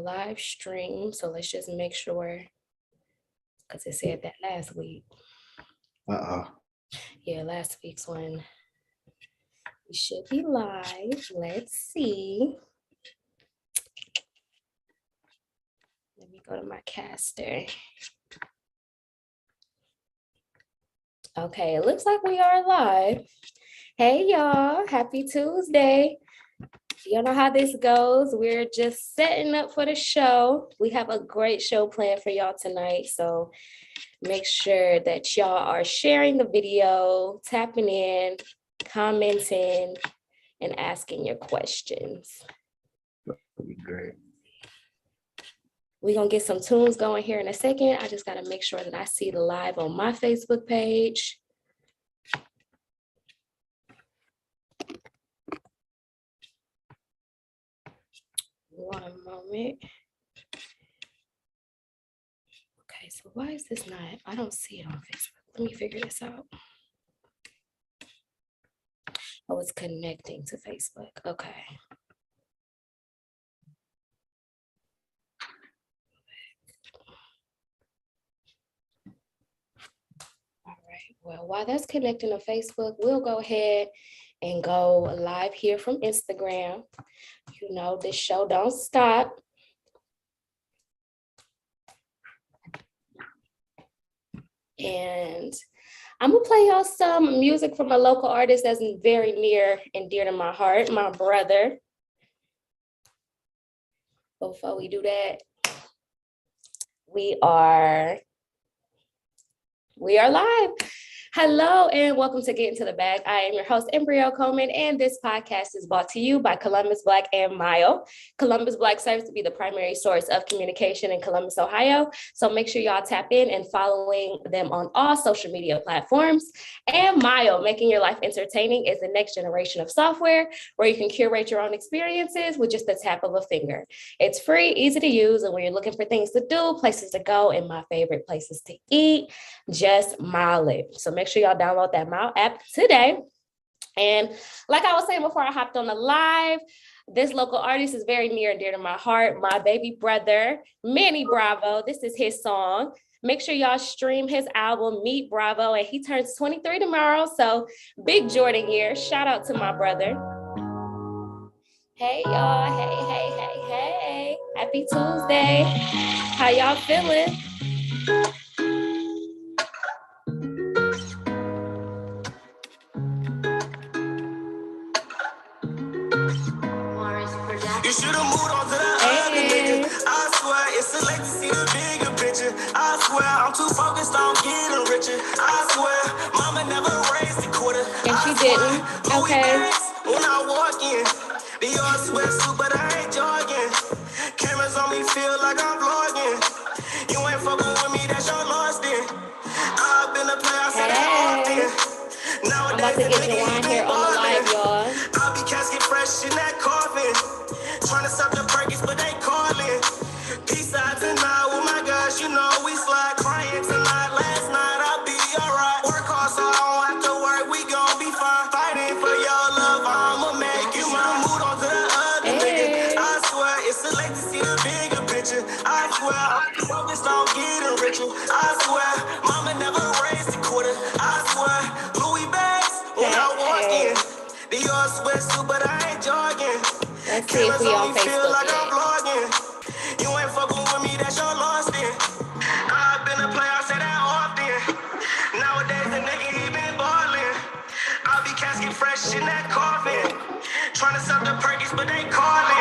live stream. So let's just make sure, because it said that last week. Yeah, last week's one. We should be live. Let's see. Let me go to my caster. Okay, it looks like we are live. Hey, y'all. Happy Tuesday. You know how this goes. We're just setting up for the show. We have a great show planned for y'all tonight. So make sure that y'all are sharing the video, tapping in, commenting, and asking your questions. That'd be great. We're going to get some tunes going here in a second. I just got to make sure that I see the live on my Facebook page. One moment. Okay, so why is this not? I don't see it on Facebook. Let me figure this out. Oh, it's connecting to Facebook. Okay. All right. Well, while that's connecting to Facebook, we'll go ahead and go live here from Instagram. You know, this show don't stop. And I'm gonna play y'all some music from a local artist that's very near and dear to my heart, my brother. Before we do that, we are live. Hello and welcome to Get Into the Bag. I am your host, Embryo Coleman, and this podcast is brought to you by Columbus Black and Mile. Columbus Black serves to be the primary source of communication in Columbus, Ohio. So make sure y'all tap in and following them on all social media platforms. And Mile, making your life entertaining, is the next generation of software where you can curate your own experiences with just the tap of a finger. It's free, easy to use, and when you're looking for things to do, places to go, and my favorite places to eat, just Mile it. So make sure y'all download that Mile app today. And like I was saying before I hopped on the live, this local artist is very near and dear to my heart. My baby brother, Manny Bravo. This is his song. Make sure y'all stream his album, Meet Bravo, and he turns 23 tomorrow. So big Jordan year. Shout out to my brother. Hey, y'all. Hey. Happy Tuesday. How y'all feeling? You should have moved on to that other nigga. I swear it's a late to see the bigger picture. I swear I'm too focused on getting richer. I swear mama never raised a quarter. And she didn't. Okay. When I walk in, the yard sweatsuit, but I ain't jogging. Cameras on me feel like I'm vlogging. You ain't fucking with me, that's your lost in. I've been a player, I said that often. I'm about to get Jawan here on the live, y'all. I'll be casket fresh in that coffin. Trying to stop the Perkins, but they calling. Peace out tonight, oh my gosh, you know we slide. Crying tonight, last night, I'll be alright. Work hard so I don't have to work, we gon' be fine. Fighting for your love, I'ma make you mine. Moved on to the other nigga. I swear, it's a late to see the bigger picture. I swear, I'm focused on getting richer. I swear, mama never raised a quarter. I swear, Louis bags when I walk in. The yard sweatsuit, but I ain't jogging. Let's see if we on Facebook like I'm vlogging. You ain't fucking with me, that's your lost in. I've been a player, I say that often. Nowadays the nigga he been ballin'. I'll be casket fresh in that coffin. Trying to stop the Perkins, but they calling.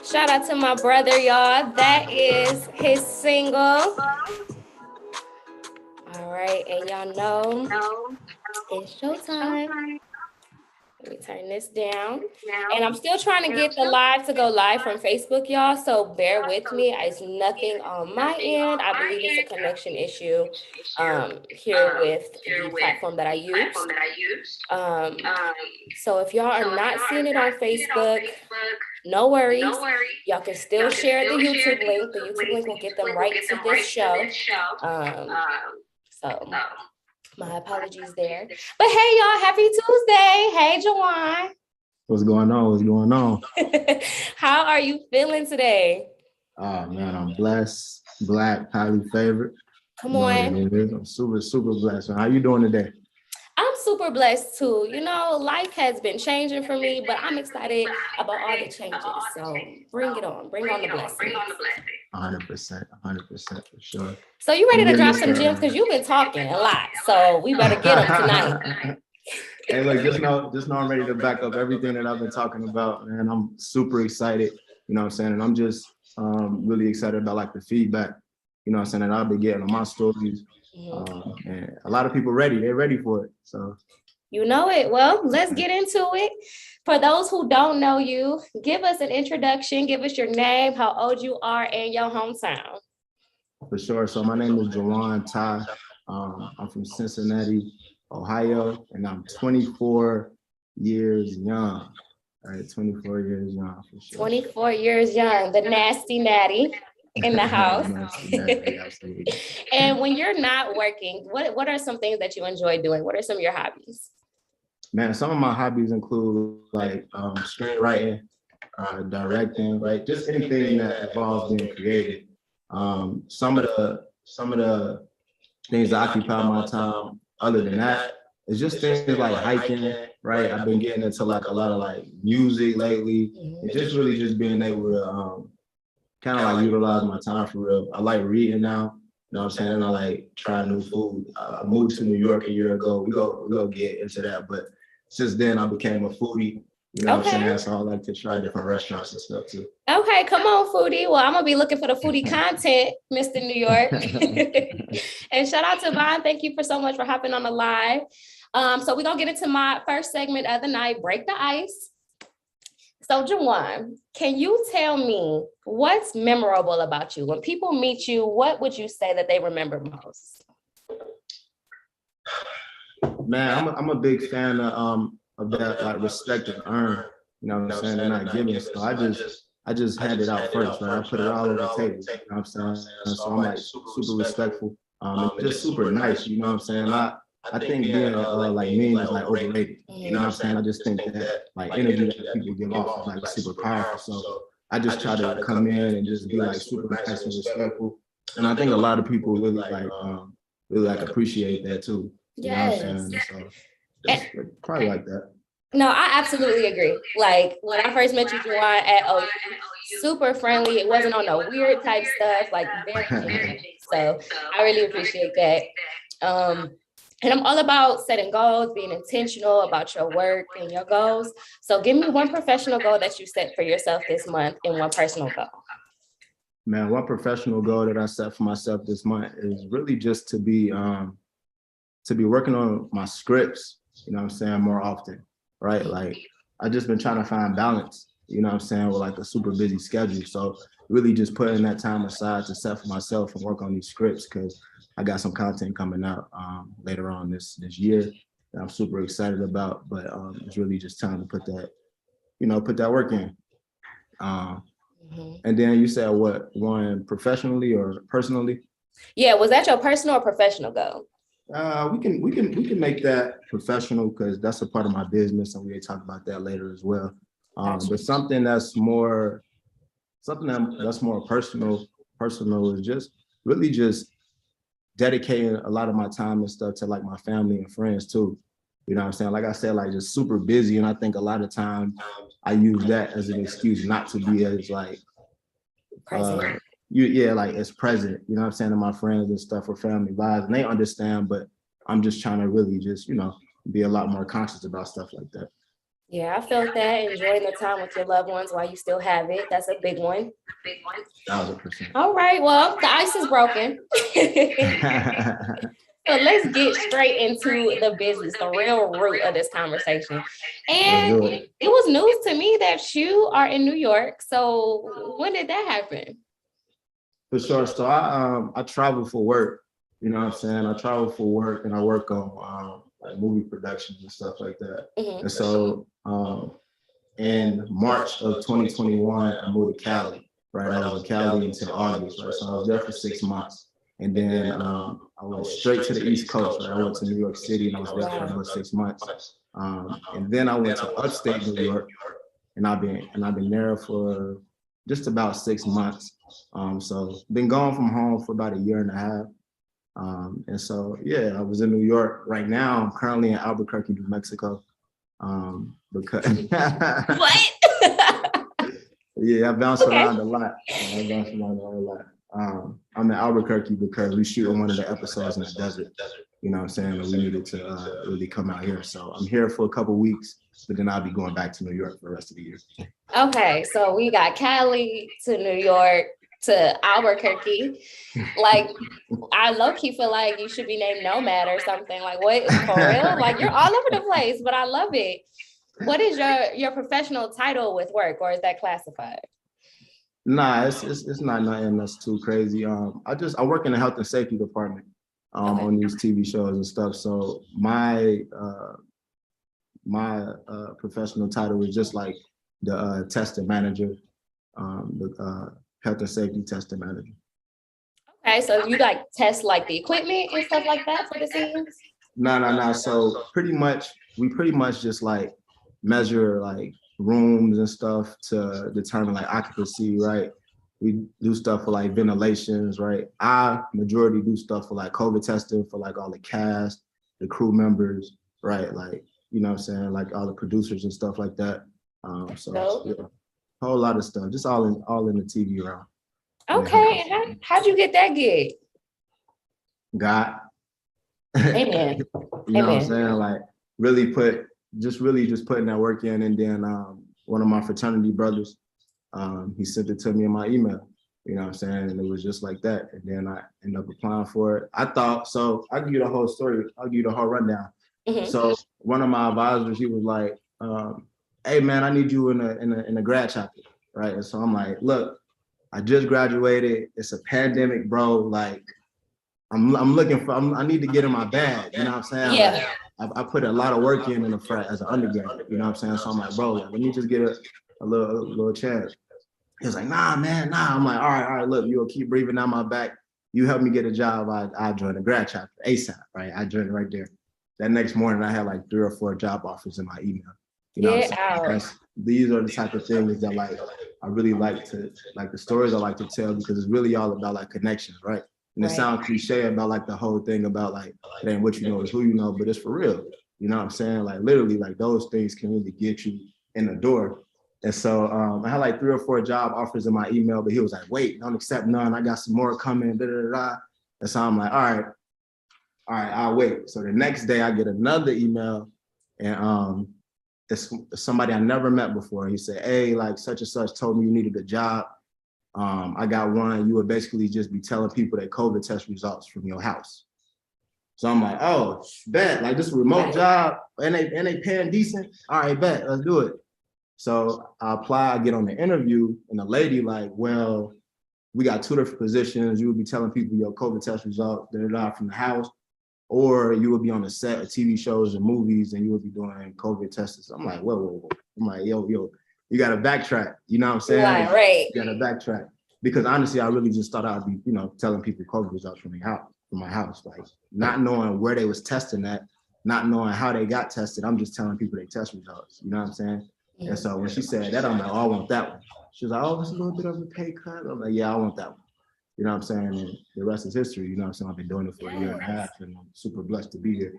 Shout out to my brother, y'all. That is his single. All right, and y'all know it's showtime. Let me turn this down. And I'm still trying to get the live to go live from Facebook, y'all. So bear with me. It's nothing on my end. I believe it's a connection issue here with the platform that I use. So if y'all are not seeing it on Facebook, no worries. Y'all can still share the YouTube link. The YouTube link will get them right to this show. So my apologies there. But hey, y'all, happy Tuesday. Hey, Jawan. What's going on? What's going on? How are you feeling today? Oh man, I'm blessed, black, highly favored. Come You know what on. it is. I'm super, super blessed. How you doing today? I'm super blessed too. You know, life has been changing for me, but I'm excited about all the changes. So bring it on. Bring on the blessings. 100%, 100% for sure. So you ready to Yeah, drop yes, some sir. gems? Because you've been talking a lot. So we better get them tonight. Hey, look, just know I'm ready to back up everything that I've been talking about, man. I'm super excited, you know what I'm saying? And I'm just really excited about like the feedback, you know what I'm saying, that I've been getting on my stories. And a lot of people they're ready for it. So you know it. Well, let's get into it. For those who don't know you, give us an introduction, give us your name, how old you are, and your hometown. for sure. So my name is Jawan Ty. I'm from Cincinnati, Ohio, and I'm 24 years young. All right, 24 years young for sure. 24 years young, the nasty natty in the house. Absolutely. And when you're not working, what are some things that you enjoy doing? What are some of your hobbies? Man, some of my hobbies include like screenwriting, directing, right? Just anything that involves being creative. Some of the things that occupy my time other than that is just things like hiking, right? I've been getting into like a lot of like music lately, and just really just being able to kind of like utilize my time for real. I like reading now. You know what I'm saying? I like trying new food. I moved to New York a year ago. We go get into that, but since then I became a foodie. You know what I'm saying? So I like to try different restaurants and stuff too. Okay, come on, foodie. Well, I'm gonna be looking for the foodie content, Mr. New York. And shout out to Vaughn. Thank you so much for hopping on the live. So we're gonna get into my first segment of the night, break the ice. So Jawan, can you tell me what's memorable about you? When people meet you, what would you say that they remember most? Man, I'm a big fan of that like respect and earn. You know what I'm saying? And not giving. So I just hand it out first, right? I put it all over the table. You know what I'm saying? So I'm like super respectful. And just super nice. You know what I'm saying? I think being like mean is like overrated. You know what I'm saying? I just think that like energy that people give off is like super powerful. So I just try to come in and just be like super nice and respectful. And I think a lot of people really appreciate that too. You know what I'm saying? So that's probably like that. No, I absolutely agree. Like when I first met you, Jawan, at OU, super friendly. It wasn't on no weird type stuff, like very genuine. So I really appreciate that. And I'm all about setting goals, being intentional about your work and your goals. So give me one professional goal that you set for yourself this month and one personal goal. Man, one professional goal that I set for myself this month is really just to be working on my scripts, you know what I'm saying, more often, right? Like I just been trying to find balance, you know what I'm saying, with like a super busy schedule. So really just putting that time aside to set for myself and work on these scripts because I got some content coming out later on this year that I'm super excited about, but it's really just time to put that work in. And then you said what, one professionally or personally? Yeah, was that your personal or professional goal? We can make that professional because that's a part of my business, and we'll talk about that later as well. But something that's more personal is just really just dedicating a lot of my time and stuff to like my family and friends too. You know what I'm saying? Like I said, like just super busy, and I think a lot of times I use that as an excuse not to be as like present. Like as present, you know what I'm saying, to my friends and stuff or family lives, and they understand, but I'm just trying to really just, be a lot more conscious about stuff like that. Yeah, I felt that, enjoying the time with your loved ones while you still have it. That's a big one. 1,000%. All right, well, the ice is broken. So let's get straight into the business, the real root of this conversation. And it was news to me that you are in New York. So when did that happen? For sure. So I travel for work. You know what I'm saying? I travel for work and I work on like movie productions and stuff like that. And so in March of 2021, I moved to Cali. Right, I was in Cali until August. Right, so I was there for 6 months. And then I went straight to the East Coast. Right? I went to New York City and I was there for about 6 months. And then I went to upstate New York, and I've been there for just about 6 months. So been gone from home for about a year and a half. And so, yeah, I was in New York. Right now, I'm currently in Albuquerque, New Mexico. Because What? yeah, I bounce around a lot. I bounce around a lot. I'm in Albuquerque because we shooting one of the episodes in the desert. You know what I'm saying? And we needed to really come out here. So I'm here for a couple weeks, but then I'll be going back to New York for the rest of the year. Okay, so we got Cali to New York to Albuquerque. Like, I low-key feel like you should be named Nomad or something. Like, what, for real? Like, you're all over the place, but I love it. What is your professional title with work, or is that classified? Nah, it's not nothing that's too crazy. I work in the health and safety department on these TV shows and stuff. So my professional title is just like the testing manager, the health and safety testing manager. Okay, so you like test like the equipment and stuff like that for the scenes? No. So we pretty much just like measure like rooms and stuff to determine like occupancy, right? We do stuff for like ventilations, right? I majority do stuff for like COVID testing for like all the cast, the crew members, right? Like, you know what I'm saying? Like all the producers and stuff like that. So yeah, a whole lot of stuff, just all in the TV realm. Okay, how'd you get that gig? God. Amen. You know what I'm saying? Like really just putting that work in. And then one of my fraternity brothers, he sent it to me in my email, you know what I'm saying? And it was just like that. And then I ended up applying for it. I thought, so I'll give you the whole story. I'll give you the whole rundown. Mm-hmm. So one of my advisors, he was like, hey man, I need you in a grad chapter, right? And so I'm like, look, I just graduated. It's a pandemic, bro. Like, I'm looking for. I need to get in my bag. You know what I'm saying? Yeah. Like, I put a lot of work in the frat as an undergraduate. You know what I'm saying? So I'm like, bro, let me just get a little chance. He was like, nah, man, nah. I'm like, all right. Look, you'll keep breathing down my back. You help me get a job. I joined the grad chapter ASAP. Right? I joined right there. That next morning, I had like 3 or 4 job offers in my email. You know, these are the type of things that like I really like the stories I like to tell, because it's really all about like connections, right? And it sounds cliche about like the whole thing about like it ain't what you know, it's who you know, but it's for real. You know what I'm saying? Like literally, like those things can really get you in the door. And so I had like 3 or 4 job offers in my email, but he was like, wait, don't accept none. I got some more coming, da da da. And so I'm like, all right, I'll wait. So the next day I get another email, and it's somebody I never met before. He said, hey, like such and such told me you needed a job. I got one. You would basically just be telling people that COVID test results from your house. So I'm like, oh, bet, like this remote job, and they paying decent. All right, bet, let's do it. So I apply, I get on the interview, and the lady like, well, we got 2 different positions. You would be telling people your COVID test results, da from the house, or you would be on the set of TV shows and movies, and you would be doing COVID tests. I'm like, whoa. I'm like, yo, you got to backtrack. You know what I'm saying? Right. You got to backtrack. Because honestly, I really just thought I'd be, telling people COVID results from my house, like not knowing where they was testing at, not knowing how they got tested. I'm just telling people they test results. You know what I'm saying? Yeah. And so when she said that, I'm like, oh, I want that one. She was like, oh, it's a little bit of a pay cut. I'm like, yeah, I want that one. You know what I'm saying? And the rest is history. You know what I'm saying? I've been doing it for a year and a half, and I'm super blessed to be here.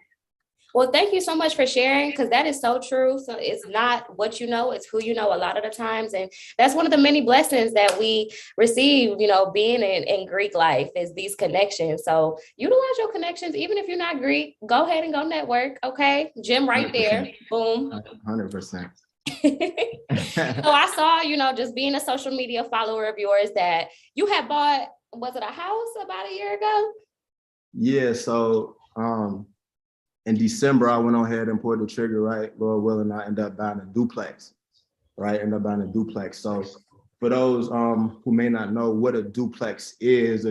Well, thank you so much for sharing, because that is so true. So it's not what you know, it's who you know a lot of the times. And that's one of the many blessings that we receive, being in Greek life, is these connections. So utilize your connections. Even if you're not Greek, go ahead and go network. Okay. Gym right 100%. There. Boom. 100%. So I saw, just being a social media follower of yours, that you had bought, was it a house about a year ago? Yeah. So, in December, I went on ahead and pulled the trigger, right? Lord willing, I ended up buying a duplex, right? So for those who may not know what a duplex is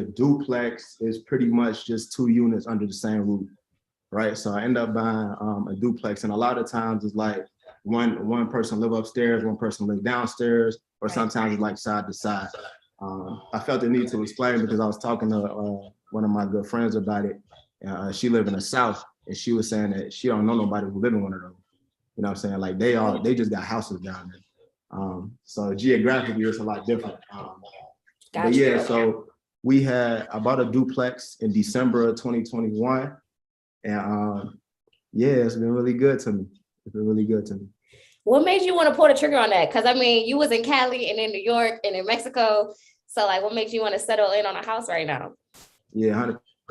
pretty much just 2 units under the same roof, right? So I ended up buying a duplex, and a lot of times it's like one person live upstairs, one person live downstairs, or sometimes it's like side to side. I felt the need to explain because I was talking to one of my good friends about it. She lived in the South, and she was saying that she don't know nobody who live in one of those. You know what I'm saying? Like they just got houses down there. So geographically, it's a lot different. But yeah, so I bought a duplex in December of 2021. And yeah, it's been really good to me. It's been really good to me. What made you want to pull the trigger on that? Because I mean, you was in Cali and in New York and in Mexico. So like, what makes you want to settle in on a house right now? Yeah,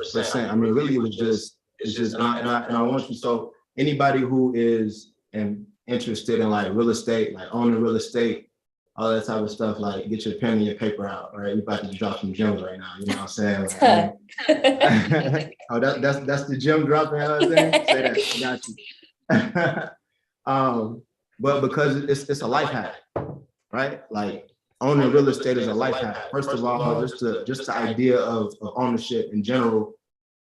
100%. I mean, really, it's just, and I want you, so anybody who is interested in like real estate, like owning real estate, all that type of stuff, like get your pen and your paper out, right? You're about to drop some gems right now, you know what I'm saying? Like, oh, that's the gem dropping, you know what I'm saying? Say that, I got you. But because it's a life hack, right? Like owning real estate is a life hack. First of all, just the idea of ownership in general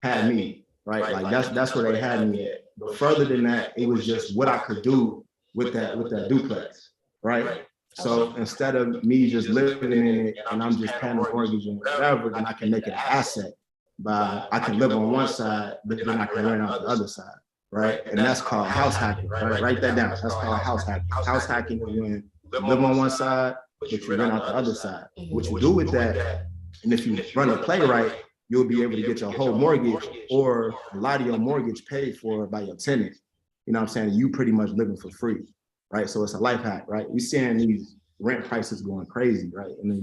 had me, right? Like that's where they had me at. But further than that, it was just what I could do with that duplex, right? So instead of me just living in it and I'm just paying a mortgage and whatever, then I can make it an asset I can live on one side, but then I can rent out the other side, right? And that's called house hacking, right? Write that down. That's called house hacking. House hacking is when you live on one side, but you rent out the other side. What you do with that, and if you run a play right, you'll be able to get your whole mortgage or a lot of your mortgage paid for by your tenant. You know what I'm saying? You pretty much living for free, right? So it's a life hack, right? We're seeing these rent prices going crazy, right? In New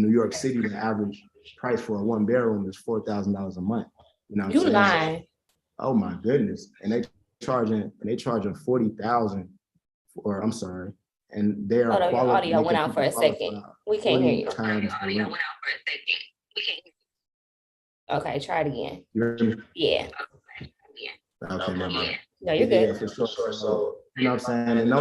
York City, the average price for a one bedroom is $4,000 a month. You know what I'm saying? Lying. Oh my goodness. And they charging 40,000 or I'm sorry. And they are your audio went out for a second. We can't hear you. Audio went out for a second. We can't hear you. Okay, try it again. You heard me? Yeah. Okay, never mind. No, you're good. Yeah, for sure. So, you know what I'm saying?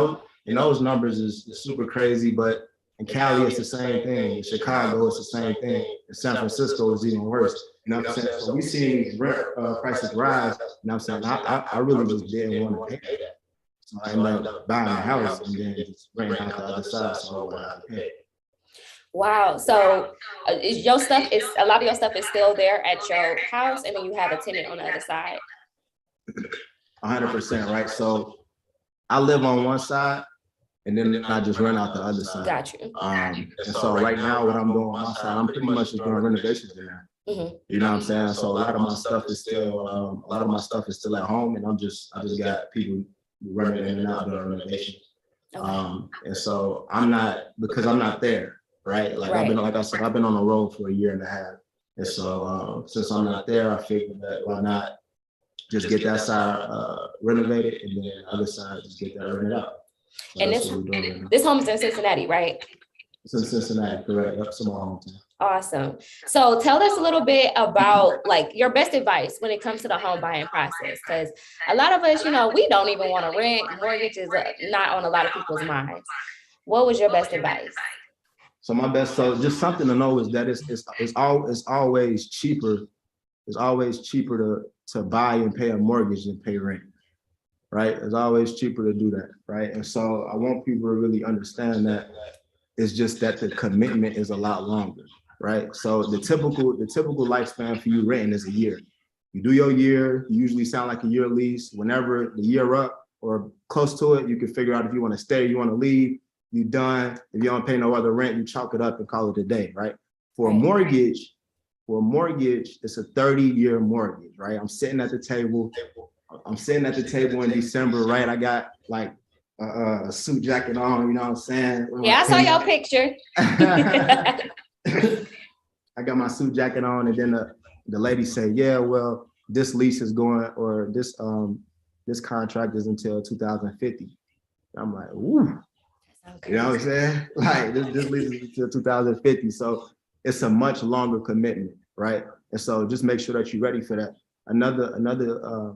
And those numbers is super crazy, but in Cali, it's the same thing. In Chicago, it's the same thing. In San Francisco, it's even worse. You know what I'm saying? So we see these rent prices rise. You know what I'm saying? I really just didn't want to pay that. So I ended up buying a house and then just renting out the other side. So I had to pay. Wow. So your stuff is, a lot of your stuff is still there at your house, and then you have a tenant on the other side. 100%, right? So I live on one side, and then I just rent out the other side. Got you. And so right now, what I'm doing on my side, I'm pretty much just doing renovations in there. Mm-hmm. You know what I'm saying? So a lot of my stuff is still at home, and I just got people running in and out doing renovations. Okay. And so I'm not there, right? Like I've been on the road for a year and a half, and so since I'm not there, I figured that why not just get that side renovated, and then the other side just get that rented out. So and this home is in Cincinnati, right? It's in Cincinnati, correct? That's my hometown. Awesome. So tell us a little bit about like your best advice when it comes to the home buying process, because a lot of us, we don't even want to rent. Mortgage is not on a lot of people's minds. What was your best advice? So just something to know is that it's always cheaper. It's always cheaper to buy and pay a mortgage than pay rent, right? It's always cheaper to do that, right? And so I want people to really understand that it's just that the commitment is a lot longer, right? So the typical lifespan for you renting is a year. You do your year, you usually sound like a year lease. Whenever the year up or close to it, you can figure out if you want to stay, you want to leave, you done. If you don't pay no other rent, you chalk it up and call it a day, right? For a mortgage, it's a 30-year mortgage, right? I'm sitting at the table in December, right? I got like a suit jacket on, you know what I'm saying? Yeah, I saw your picture. I got my suit jacket on, and then the lady said, yeah, well, this lease is going, or this contract is until 2050. I'm like, ooh, you know what I'm saying? Like this lease is until 2050. So it's a much longer commitment, right? And so just make sure that you're ready for that. Another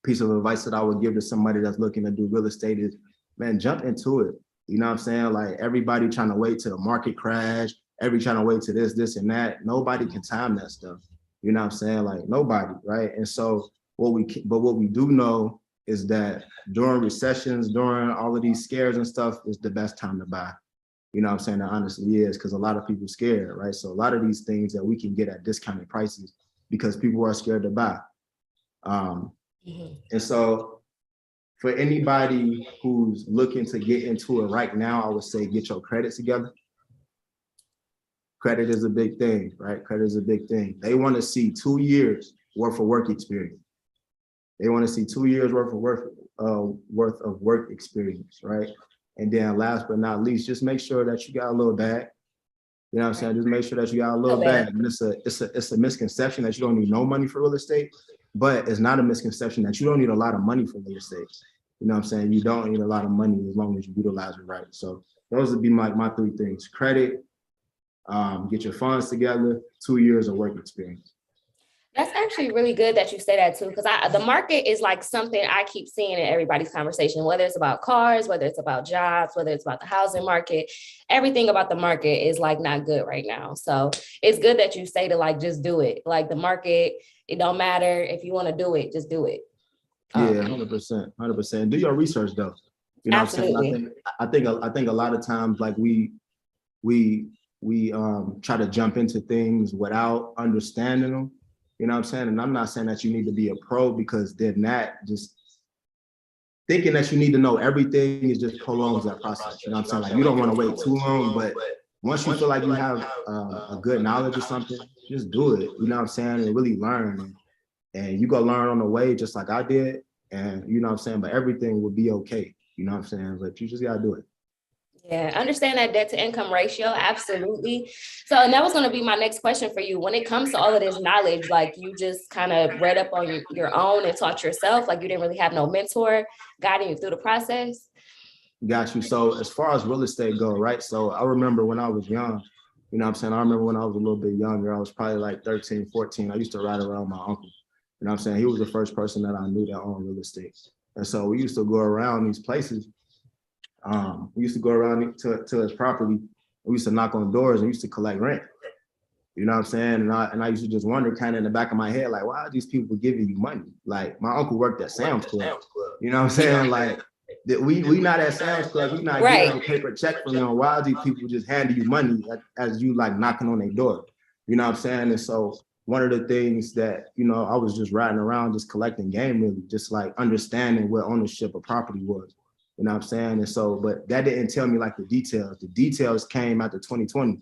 piece of advice that I would give to somebody that's looking to do real estate is, man, jump into it. You know what I'm saying? Like everybody trying to wait till the market crash, trying to wait to this and that. Nobody can time that stuff. You know what I'm saying? Like nobody, right? And so what we do know is that during recessions, during all of these scares and stuff, is the best time to buy. You know what I'm saying? That honestly is, because a lot of people are scared, right? So a lot of these things that we can get at discounted prices because people are scared to buy. And so for anybody who's looking to get into it right now, I would say get your credit together. Credit is a big thing, right? Credit is a big thing. They want to see 2 years worth of work experience. They want to see 2 years worth of work experience, right? And then last but not least, just make sure that you got a little bag. You know what I'm saying? Just make sure that you got a little bag. And it's a misconception that you don't need no money for real estate, but it's not a misconception that you don't need a lot of money for real estate. You know what I'm saying? You don't need a lot of money as long as you utilize it right. So those would be my 3 things: credit, get your funds together, 2 years of work experience. That's actually really good that you say that too, because the market is like something I keep seeing in everybody's conversation, whether it's about cars, whether it's about jobs, whether it's about the housing market, everything about the market is like not good right now. So it's good that you say to like, just do it. Like the market, it don't matter. If you want to do it, just do it. Yeah, 100%. Do your research though. You know absolutely. what I'm saying? I think a lot of times like we try to jump into things without understanding them. You know what I'm saying? And I'm not saying that you need to be a pro, because then that just thinking that you need to know everything is just prolongs that process. You know what I'm saying? Like you don't want to wait too long, but once you feel like you have a good knowledge or something, just do it. You know what I'm saying? And really learn. And you go learn on the way, just like I did. And you know what I'm saying? But everything will be okay. You know what I'm saying? But you just got to do it. Yeah, understand that debt to income ratio. Absolutely. So, and that was going to be my next question for you. When it comes to all of this knowledge, like you just kind of read up on your own and taught yourself, like you didn't really have no mentor guiding you through the process. Got you. So as far as real estate go, right? So I remember when I was young, you know what I'm saying? I remember when I was a little bit younger, I was probably like 13, 14. I used to ride around my uncle. You know what I'm saying? He was the first person that I knew that owned real estate. And so we used to go around these places. We used to go around to his property. We used to knock on doors and used to collect rent. You know what I'm saying? And I used to just wonder kind of in the back of my head, like, why are these people giving you money? Like my uncle worked at Sam's Club. You know what I'm saying? Like we not at Sam's Club. We not getting a paper check from them. Why are these people just handing you money as you like knocking on their door? You know what I'm saying? And so one of the things that, you know, I was just riding around, just collecting game, really, just like understanding what ownership of property was. You know what I'm saying? And so, but that didn't tell me like the details. The details came after 2020,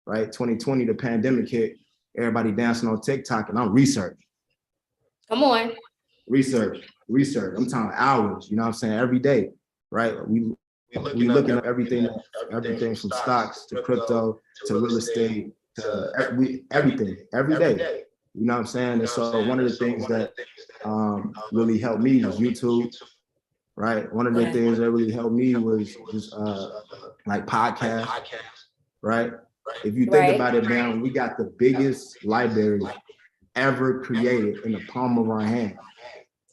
right? 2020, the pandemic hit, everybody dancing on TikTok, and I'm researching. Come on. Research. I'm talking hours, you know what I'm saying? Every day, right? We looking at everything from stocks to crypto to real estate to everything, every day. You know what I'm saying? And so one of the things that really helped me was YouTube. Right. One of the things that really helped me was just like podcasts. Right. If you think about it, man, we got the biggest library ever created in the palm of our hand.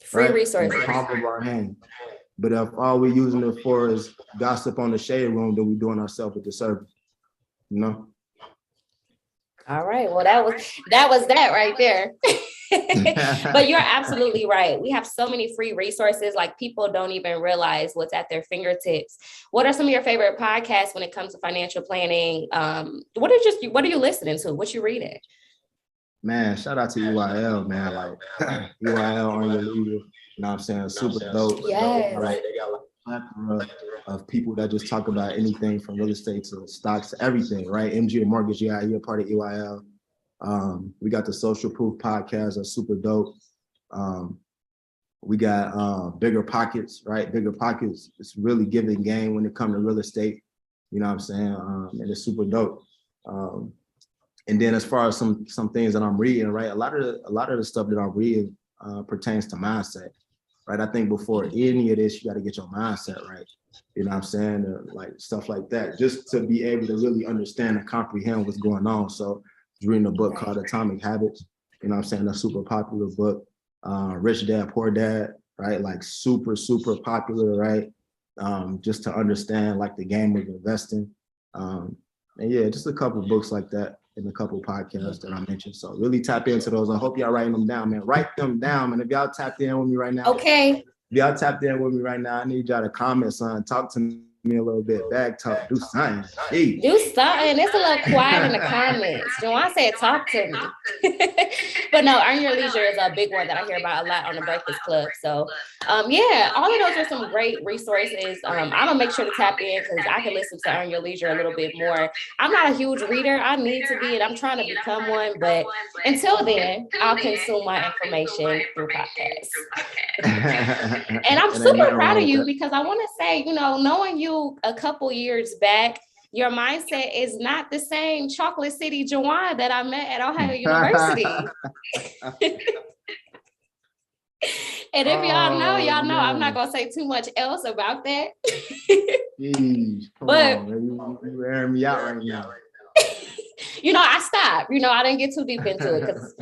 Free resources. In the palm of our hand. But if all we're using it for is gossip on the shade room, then we're doing ourselves a disservice. You know? All right. Well, that was that right there. But you're absolutely right. We have so many free resources, like people don't even realize what's at their fingertips. What are some of your favorite podcasts when it comes to financial planning? What are you listening to? What you reading? Man, shout out to EYL, man. Like EYL on your leader. You know what I'm saying? Super dope. Yes. Right. They got like a plethora of people that just talk about anything from real estate to stocks to everything, right? MG the Mortgage, yeah, you're part of EYL. We got the Social Proof podcast, that's super dope. We got Bigger Pockets, right? Bigger Pockets, it's really giving game when it comes to real estate. You know what I'm saying? And it's super dope. And then as far as some things that I'm reading, right? A lot of the stuff that I'm reading pertains to mindset, right? I think before any of this, you got to get your mindset right. You know what I'm saying? Like stuff like that, just to be able to really understand and comprehend what's going on. So I was reading a book called Atomic Habits. You know what I'm saying? A super popular book. Rich Dad, Poor Dad, right? Like super, super popular, right? Just to understand like the game of investing. And yeah, just a couple of books like that and a couple of podcasts that I mentioned. So really tap into those. I hope y'all writing them down, man. Write them down, man. If y'all tapped in with me right now. Okay. If y'all tapped in with me right now, I need y'all to comment, son. Talk to me, me a little bit. Bag talk, do something. Hey. Do something. It's a little quiet in the comments. Juwan said, talk to me. But no, Earn Your Leisure is a big one that I hear about a lot on the Breakfast Club. So yeah, all of those are some great resources. I'm gonna make sure to tap in because I can listen to Earn Your Leisure a little bit more. I'm not a huge reader. I need to be, and I'm trying to become one. But until then, I'll consume my information through podcasts. And I'm super proud of you because I want to say, knowing you a couple years back, your mindset is not the same Chocolate City Juwan that I met at Ohio University. And if y'all know, I'm not gonna say too much else about that. Jeez, but you airing me out right now. I stopped. I didn't get too deep into it because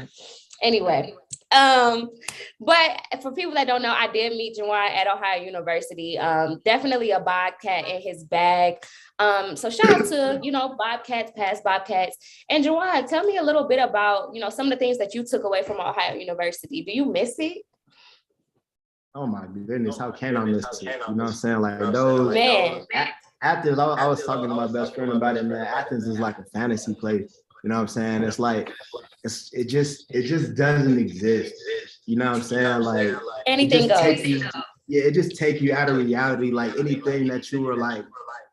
anyway. But for people that don't know, I did meet Juwan at Ohio University. Definitely a Bobcat in his bag. So shout out to, Bobcats, past Bobcats. And Juwan, tell me a little bit about, some of the things that you took away from Ohio University. Do you miss it? Oh my goodness, how can I miss it? You know what I'm saying? Like those, man. Athens, I was talking to my best friend about it, man. Athens is like a fantasy place. You know what I'm saying? It's like, it just doesn't exist. You know what I'm saying? Like anything goes. It just take you out of reality. Like anything that you were like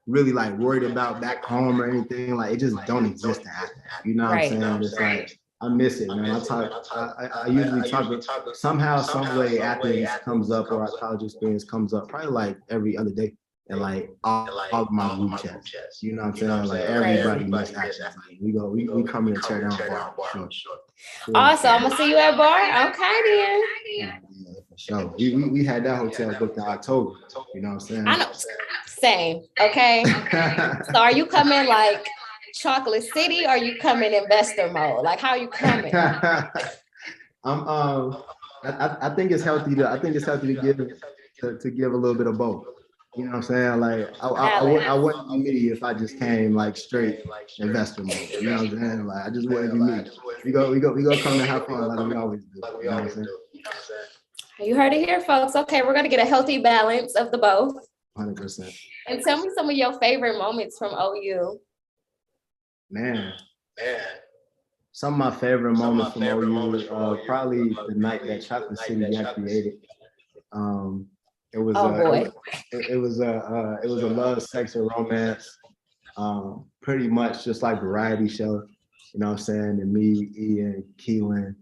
really like worried about back home or anything, like it just don't exist in Athens. You know what I'm saying? It's like, I miss it, man. I usually talk somehow, some way Athens comes up or our college experience comes up probably like every other day. And like all of my group chats, you know what I'm saying? Like everybody must Athens. We come here and tear down bar. Sure. Awesome. I'm gonna see you at bar. Okay then. Yeah, for sure. We had that hotel booked in October. You know what I'm saying? I know. Same. Okay. So are you coming like Chocolate City or are you coming investor mode? Like how are you coming? I think it's healthy to give a little bit of both. You know what I'm saying? Like I wouldn't be me if I just came like straight investor mode. You know what I'm saying? Like I just wouldn't be me. We go come to have fun like we always do. You know what I'm saying? You heard it here, folks. Okay, we're gonna get a healthy balance of the both. 100%. And tell me some of your favorite moments from OU. Man. Some of my favorite moments from OU, probably the night that Chocolate City got created. It was a love, sex, and romance. Pretty much just like variety show. You know what I'm saying? And me, Ian, Keelan,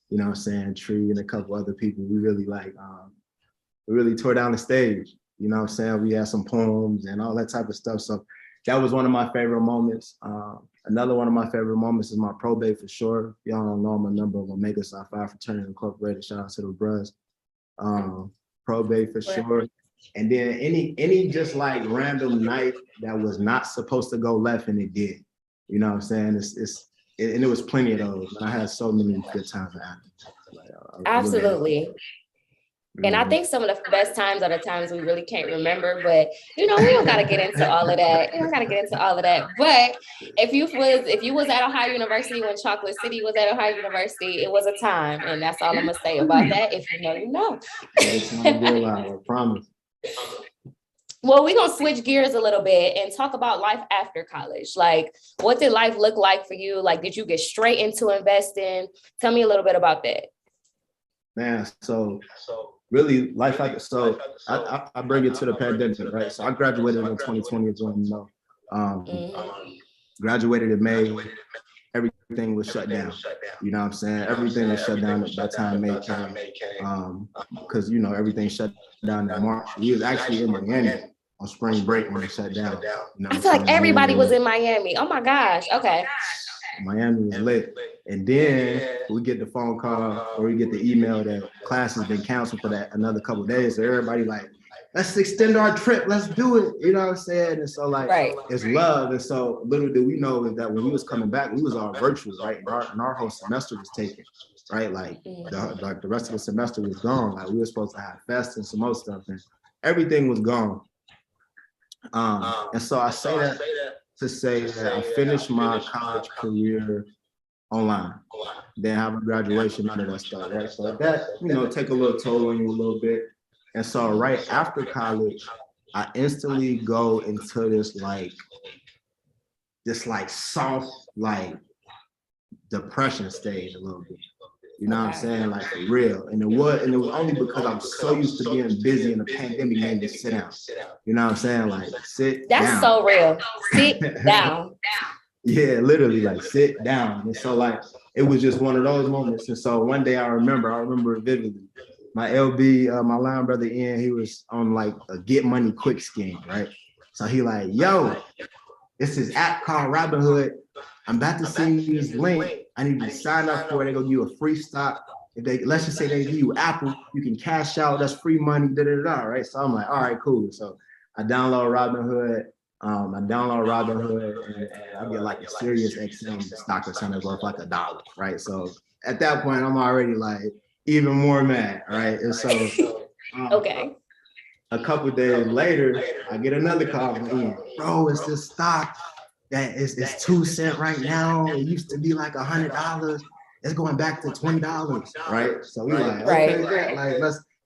you know what I'm saying, Tree, and a couple other people. We really we really tore down the stage. You know what I'm saying? We had some poems and all that type of stuff. So that was one of my favorite moments. Another one of my favorite moments is my probate for sure. Y'all don't know I'm a member of Omega Psi Phi Fraternity Incorporated. Shout out to the bros. Probate for sure. And then any just like random night that was not supposed to go left and it did. You know what I'm saying? And it was plenty of those. And I had so many good times after. Absolutely. And I think some of the best times are the times we really can't remember, but we don't gotta get into all of that. But if you was at Ohio University when Chocolate City was at Ohio University, it was a time, and that's all I'm gonna say about that. If you know, you know. I promise. Well, we're gonna switch gears a little bit and talk about life after college. Like, what did life look like for you? Like, did you get straight into investing? Tell me a little bit about that. Man, so really life after, so I bring it to the pandemic, right? So I graduated in 2020 as well, you know. Graduated in May, everything was shut down. You know what I'm saying? Everything was shut down at that time May came. Because everything shut down in March. We was actually in Miami on spring break when it shut down. You know I feel like everybody was in Miami. Oh my gosh. Okay. Miami was lit. And then we get the phone call or we get the email that class has been canceled for that another couple of days. So everybody like, let's extend our trip. Let's do it. You know what I'm saying? And so It's love. And so little did we know is that when we was coming back, we was all virtual, right? And our whole semester was taken, right? Like the rest of the semester was gone. Like we were supposed to have fest and some more stuff and everything was gone. And so I say that to say that I finished my college career online. Then have a graduation, none of that stuff, right? So that, take a little toll on you a little bit. And so right after college, I instantly go into this soft, like depression stage a little bit. You know what I'm saying? Like for real. And it was only because I'm so used to being busy in the pandemic made me sit down. You know what I'm saying? Like sit down. That's so real. Sit down. Yeah, literally like sit down. And so like it was just one of those moments. And so one day I remember it vividly. My LB, my line brother Ian, he was on like a get money quick scheme, right? So he like, yo, it's this app called Robinhood. I'm about to send you this link. I need you to sign up for it. They're gonna give you a free stock. If they let's just say they give you Apple, you can cash out. That's free money. Right? So I'm like, all right, cool. So I download Robinhood. And I get like a Sirius XM stock or something worth like $1, right? So at that point, I'm already like even more mad, right? And so Okay. a couple of days later, I get another call from Ian. Bro, it's this stock that it's 2 cents right now. It used to be like $100. It's going back to $20, right? So we like, okay, like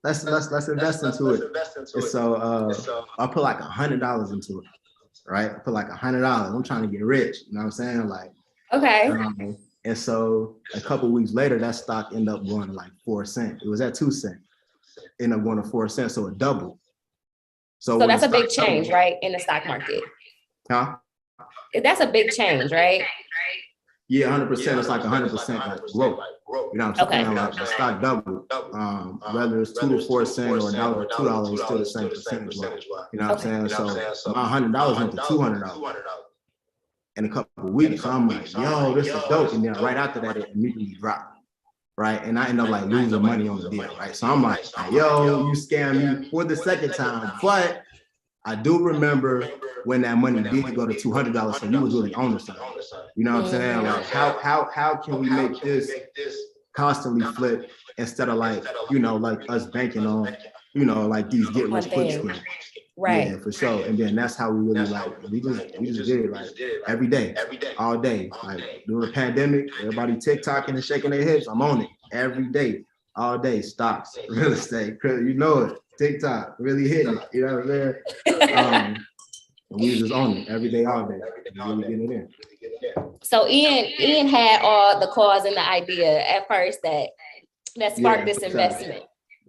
let's invest into it. And so I put like $100 into it. Right, I put like $100. I'm trying to get rich. You know what I'm saying? Like, okay. And so a couple of weeks later, that stock ended up going to like 4 cents. It was at 2 cents. Ended up going to 4 cents, so it doubled. So that's a big change, right, in the stock market. Huh? That's a big change, right? Yeah, 100%. It's like 100% like growth. You know what I'm saying? Like the stock doubled. Whether it's 2 to 4 cents or $1 or $2, it's still the same percentage. You know what I'm saying? So my $100 went to $200 in a couple of weeks. So I'm like, yo, this is dope. And then right after that, it immediately dropped. Right. And I end up like losing money on the deal. Right. So I'm like, yo, you scammed me for the second time. But I do remember when that money did go to $200, so you was really on the side. You know what I'm saying? Like how can we make this constantly flip instead of like, you know, like us banking on, you know, like these get rich quick schemes. Right. Yeah, for sure. And then that's how we really like we just did it like every day, all day. Like during the pandemic, everybody TikToking and shaking their hips. I'm on it every day, all day. Stocks, real estate, you know it. TikTok, really hitting it. You know what I'm saying? We was just on it every day, all day. Really getting it in. So Ian had all the cause and the idea at first that sparked this investment.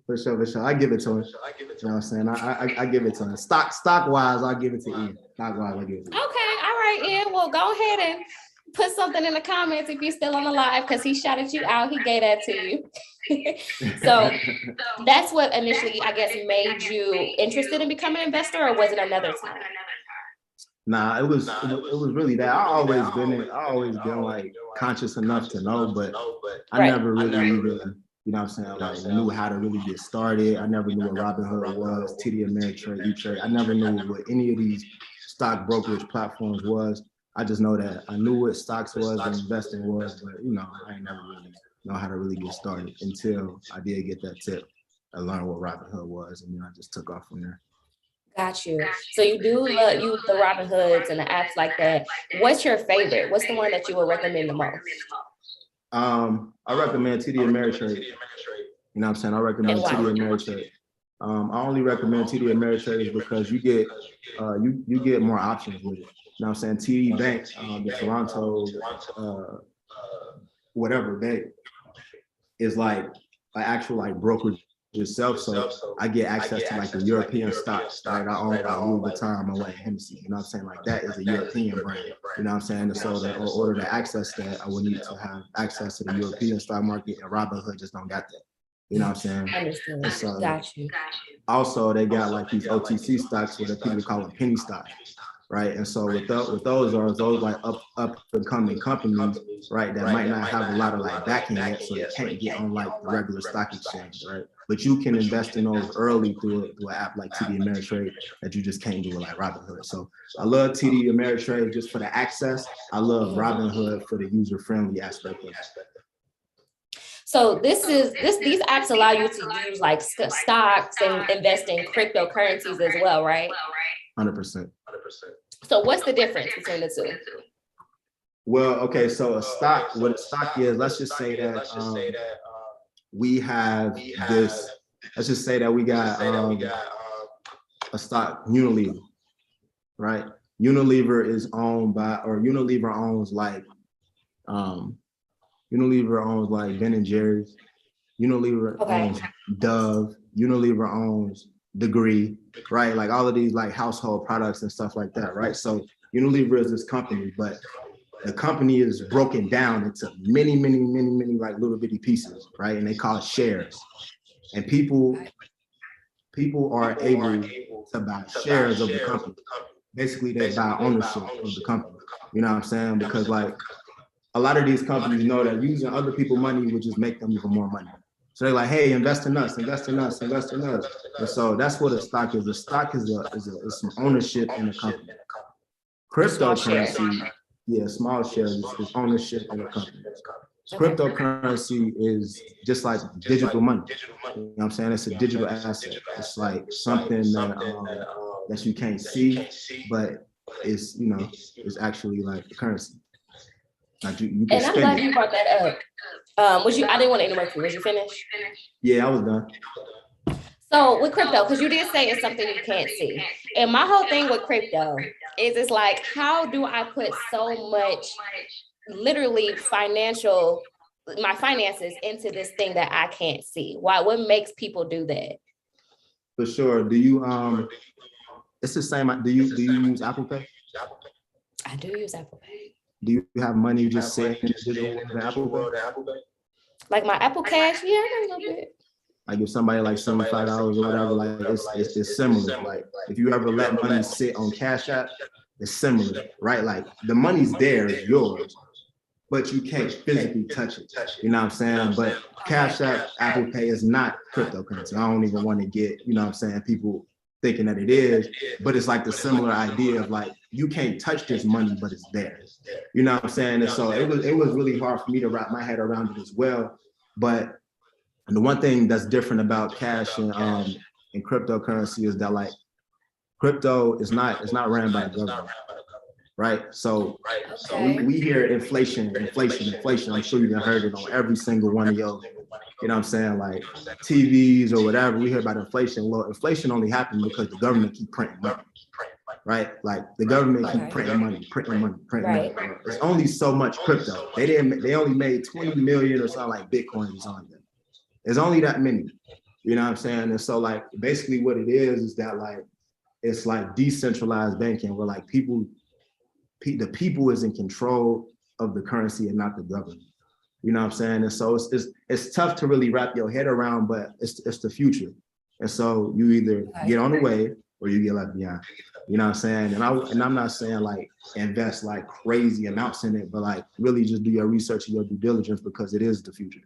For sure. I give it to him. You know what I'm saying? I give it to him. Stock wise, I give it to Ian. Stock wise, I give it to him. Okay, all right, Ian. Well, go ahead and put something in the comments if you're still on the live, because he shouted you out. He gave that to you. So that's what initially, I guess, made you interested in becoming an investor, or was it another time? Nah, it was really that. I always been like conscious enough to know, but I never really even, you know what I'm saying, like knew how to really get started. I never knew what Robinhood was, TD Ameritrade, E-Trade. I never knew what any of these stock brokerage platforms was. I just know that I knew what stocks was and investing was, but you know, I ain't never really know how to really get started until I did get that tip. I learned what Robinhood was, and then I just took off from there. Got you. So you do use the Robinhoods and the apps like that. What's your favorite? What's the one that you would recommend the most? I recommend TD Ameritrade. You know what I'm saying? I recommend TD Ameritrade. I only recommend TD Ameritrade because you get you get more options with it. You know what I'm saying? TD Bank, the Toronto, whatever bank is like an actual like brokerage itself. So I get access to like the European stocks, right? I own like Louis Vuitton, my Hennessy. You know what I'm saying? Like that is a European brand. You know what I'm saying? And so that in order to access that, I would need to have access to the European stock market, and Robinhood just don't got that. You know what I'm sayand understand. so, Got you. Also, they got like these OTC stocks where the people call them penny stocks, right? And so with those like up and coming companies, right, that might not have a lot of like backing yet, so they can't get on like the regular stock exchange, right? But you can invest in those early through an app like TD Ameritrade that you just can't do with like Robinhood. So I love TD Ameritrade just for the access. I love Robinhood for the user-friendly aspect of it. So these apps allow you to use like stocks and invest in cryptocurrencies as well, right? 100%. So what's the difference between the two? Well, okay, so what a stock is, let's just say that we have this, let's just say that we got a stock, Unilever, right? Unilever is owned by, or Unilever owns like Ben and Jerry's. Unilever owns Dove. Unilever owns Degree, right? Like all of these like household products and stuff like that, right? So Unilever is this company, but the company is broken down into many like little bitty pieces, right? And they call it shares. And people are able to buy shares of the company. Basically, they buy ownership of the company. You know what I'm saying? Because like a lot of these companies know that using other people's money would just make them even more money. So they're like, hey, invest in us, invest in us, invest in us. And so that's what a stock is. A stock is some ownership in a company. Cryptocurrency, small shares is ownership in a company. Cryptocurrency is just like digital money. You know what I'm saying? It's a digital asset. It's like something that you can't see, but it's it's actually like a currency. Like you can and I'm glad you brought that up. I didn't want to interrupt you. Was you finished? Yeah, I was done. So with crypto, because you did say it's something you can't see. And my whole thing with crypto is it's like, how do I put so much literally my finances into this thing that I can't see? What makes people do that? For sure. Do you it's the same, do you use Apple Pay? I do use Apple Pay. Do you have money just sitting in the digital world of Apple Pay? Like my Apple Cash, yeah, a little bit. Like if somebody like $75 or whatever, like it's similar. Like if you ever let money sit on Cash App, it's similar, right? Like the money's there, it's yours, but you can't physically touch it. You know what I'm saying? But Cash App, Apple Pay is not cryptocurrency. I don't even want to get, you know what I'm saying, people thinking that it is, but it's like the similar idea of like, you can't touch this money, but it's there. You know what I'm saying? And so it was really hard for me to wrap my head around it as well. But the one thing that's different about cash and cryptocurrency is that like crypto is not ran by the government, right? So we hear inflation. I'm sure you've heard it on every single one of your, you know what I'm saying, like TVs or whatever. We hear about inflation. Well, inflation only happened because the government keep printing money, right? Like the government keep printing money. There's only so much crypto. They only made 20 million or something like Bitcoin or something like that. There's only that many, you know what I'm saying? And so like, basically what it is that like, it's like decentralized banking where like the people is in control of the currency and not the government. You know what I'm saying? And so it's tough to really wrap your head around, but it's the future. And so you either get on the wave or you get left behind. You know what I'm saying? And I'm not saying like invest like crazy amounts in it, but like really just do your research and your due diligence because it is the future.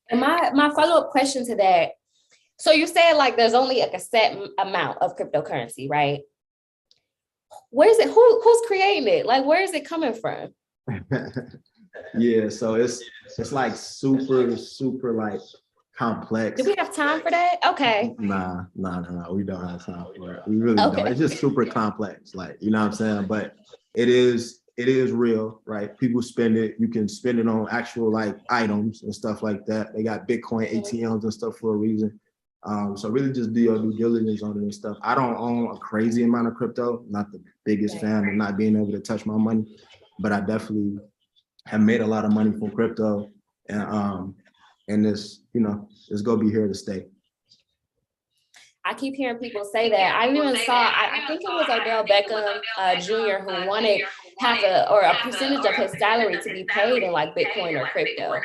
And my follow-up question to that, so you said like there's only like a set amount of cryptocurrency, right? Where is it? Who's creating it? Like, where is it coming from? Yeah, so it's like super like complex. Do we have time for that? Okay. Nah, we don't have time for it. We really don't. It's just super complex, like, you know what I'm saying? But it is real, right? People spend it. You can spend it on actual like items and stuff like that. They got Bitcoin ATMs and stuff for a reason. So really just do your due diligence on it and stuff. I don't own a crazy amount of crypto. Not the biggest fan of not being able to touch my money, but I definitely have made a lot of money from crypto, and this, it's gonna be here to stay. I keep hearing people say that. I even saw, I think it was Odell Beckham Jr. who wanted half a percentage of his salary to be paid in like Bitcoin or crypto.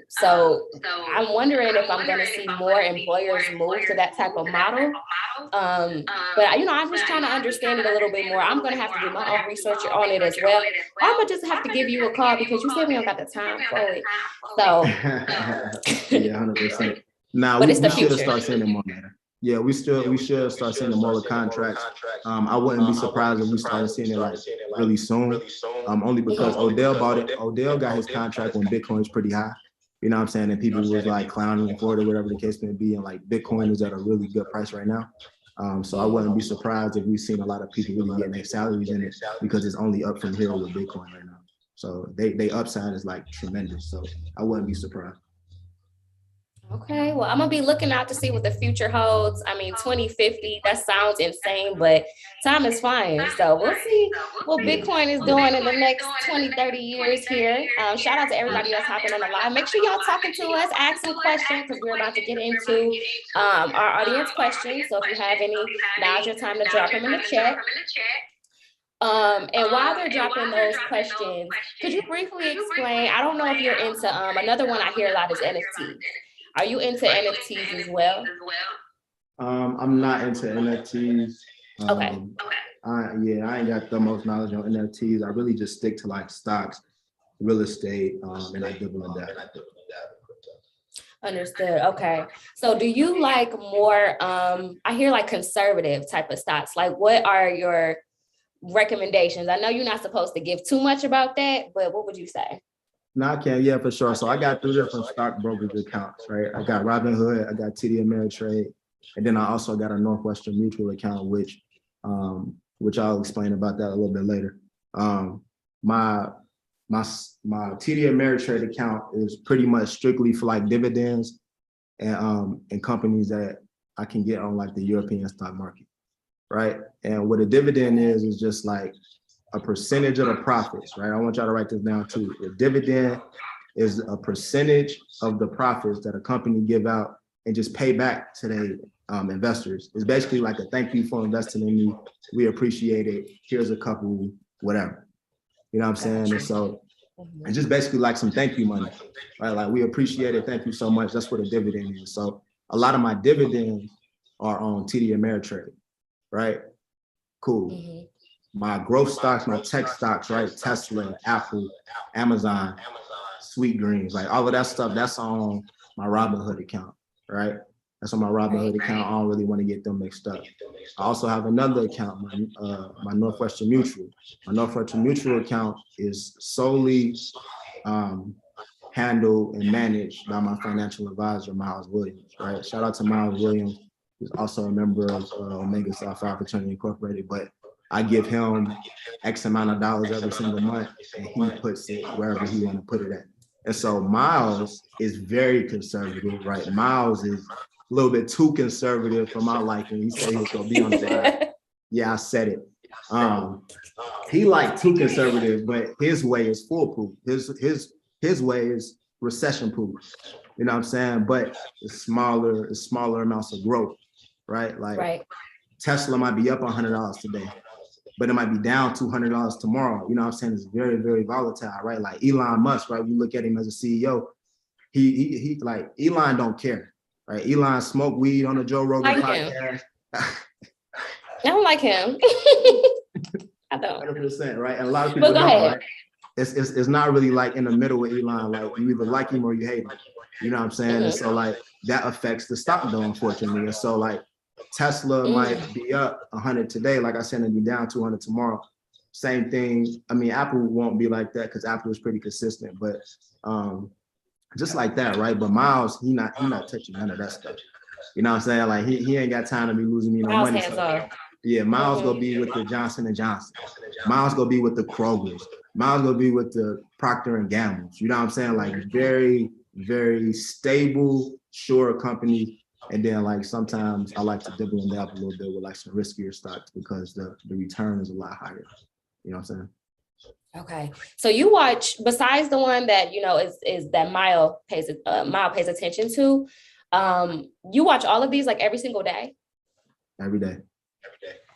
So I'm wondering if I'm going to see more employers move to that type of model. But I'm just trying to understand it a little bit more. I'm going to have to do my own research on it as well. I'm going to just have to give you a call because you said we don't got the time for it. So yeah, 100%. Now we should start seeing it more later. Yeah, we should start seeing the more contracts. I wouldn't be surprised if we started seeing it like really soon. Only because Odell bought it. Odell got his contract when Bitcoin is pretty high. You know what I'm saying? And people was like clowning for it or whatever the case may be. And like Bitcoin is at a really good price right now. So I wouldn't be surprised if we've seen a lot of people really getting their salaries in it because it's only up from here with Bitcoin right now. So they upside is like tremendous. So I wouldn't be surprised. Okay, well, I'm gonna be looking out to see what the future holds. I mean, 2050, that sounds insane, but time is flying. So we'll see what Bitcoin is doing in the next 20, 30 years here. Shout out to everybody that's hopping on the live. Make sure y'all talking to us, ask some questions because we're about to get into our audience questions. So if you have any, now's your time to drop them in the chat. And while they're dropping those questions, could you briefly explain? I don't know if you're into another one I hear a lot is NFTs. Are you into NFTs as well? I'm not into NFTs. Okay. I ain't got the most knowledge on NFTs. I really just stick to like stocks, real estate, and I dabble in that. Understood. Okay. So do you like more, I hear like conservative type of stocks? Like what are your recommendations? I know you're not supposed to give too much about that, but what would you say? No, I can, yeah, for sure. So I got 3 different stock brokerage accounts, right? I got Robinhood, I got TD Ameritrade, and then I also got a Northwestern Mutual account, which I'll explain about that a little bit later. My TD Ameritrade account is pretty much strictly for like dividends and companies that I can get on like the European stock market, right? And what a dividend is just like a percentage of the profits, right? I want y'all to write this down too. The dividend is a percentage of the profits that a company give out and just pay back to their investors. It's basically like a thank you for investing in me. We appreciate it. Here's a couple, whatever. You know what I'm saying? And so it's just basically like some thank you money, right? Like we appreciate it. Thank you so much. That's what a dividend is. So a lot of my dividends are on TD Ameritrade, right? Cool. Mm-hmm. My growth stocks, my tech stocks, right? Tesla, Apple, Amazon, Sweet Greens, like all of that stuff, that's on my Robinhood account, right? That's on my Robinhood account. I don't really want to get them mixed up. I also have another account, my Northwestern Mutual. My Northwestern Mutual account is solely handled and managed by my financial advisor, Miles Williams, right? Shout out to Miles Williams, who's also a member of Omega Psi Phi Fraternity Incorporated, but I give him X amount of dollars every single month, and he puts it wherever he want to put it at. And so Miles is very conservative, right? Miles is a little bit too conservative for my liking. He said he was gonna be on the live. Yeah, I said it. He like too conservative, but his way is foolproof. His way is recession proof. You know what I'm saying? But it's smaller amounts of growth, right? Like Tesla might be up $100 today, but it might be down $200 tomorrow. You know what I'm saying? It's very, very volatile, right? Like Elon Musk, right? We look at him as a CEO. He like Elon don't care, right? Elon smoke weed on the Joe Rogan podcast. I don't like him. I don't. 100%, right? And a lot of people don't, right? It's not really like in the middle with Elon. Like you either like him or you hate him. You know what I'm saying? Mm-hmm. And so like that affects the stock though, unfortunately. And so like Tesla might be up 100 today, like I said, and be down 200 tomorrow. Same thing. I mean, Apple won't be like that because Apple is pretty consistent, but just like that, right? But Miles, he not touching none of that stuff. You know what I'm saying? Like he ain't got time to be losing me no money. So, yeah, Miles gonna be with the Johnson & Johnson. Miles gonna be with the Kroger's. Miles gonna be with the Procter & Gamble's. You know what I'm saying? Like very, very stable, sure company. And then like sometimes I like to dibble and dabble a little bit with like some riskier stocks because the return is a lot higher. You know what I'm saying? Okay. So you watch, besides the one that, you know, is that Mile pays attention to, you watch all of these like every single day? Every day.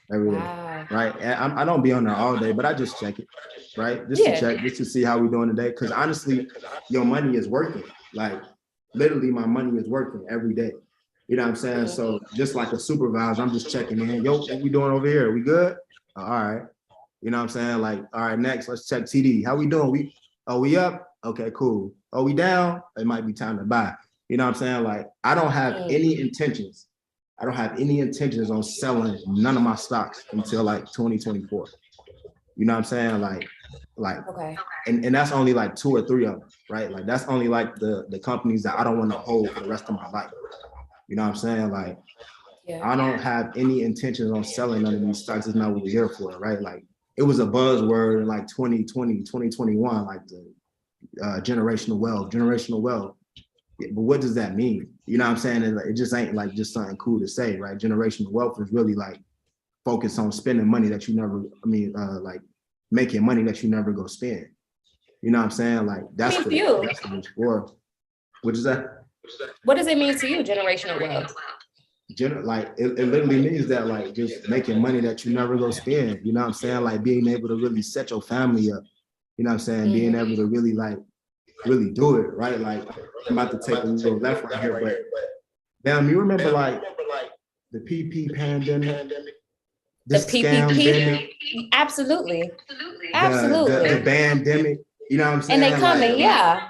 Wow. Right. And I don't be on there all day, but I just check it, right? Just to check, just to see how we're doing today. Because honestly, your money is working. Like literally my money is working every day. You know what I'm saying? So just like a supervisor, I'm just checking in. Yo, what we doing over here? We good? All right. You know what I'm saying? Like, all right, next, let's check TD. How we doing? We up? Okay, cool. Are we down? It might be time to buy. You know what I'm saying? Like, I don't have any intentions. I don't have any intentions on selling none of my stocks until like 2024. You know what I'm saying? Like, okay. And that's only like 2 or 3 of them, right? Like that's only like the companies that I don't want to hold for the rest of my life. You know what I'm saying? Like, I don't have any intentions on selling none of these stocks. It's not what we're here for, right? Like, it was a buzzword in like 2020, 2021, like the generational wealth. Yeah, but what does that mean? You know what I'm saying? It just ain't like just something cool to say, right? Generational wealth is really like focus on spending money that you never, like making money that you never go spend. You know what I'm saying? Like that's what it's for. What is that? What does it mean to you, generational wealth? Like it literally means that like just making money that you never go spend. You know what I'm saying? Like being able to really set your family up. You know what I'm saying? Being able to really like really do it, right? Like I'm about to take a little left right here, but damn, you remember like the PP pandemic, The PPP? Absolutely. Absolutely. The pandemic, you know what I'm saying? And they coming, like, yeah.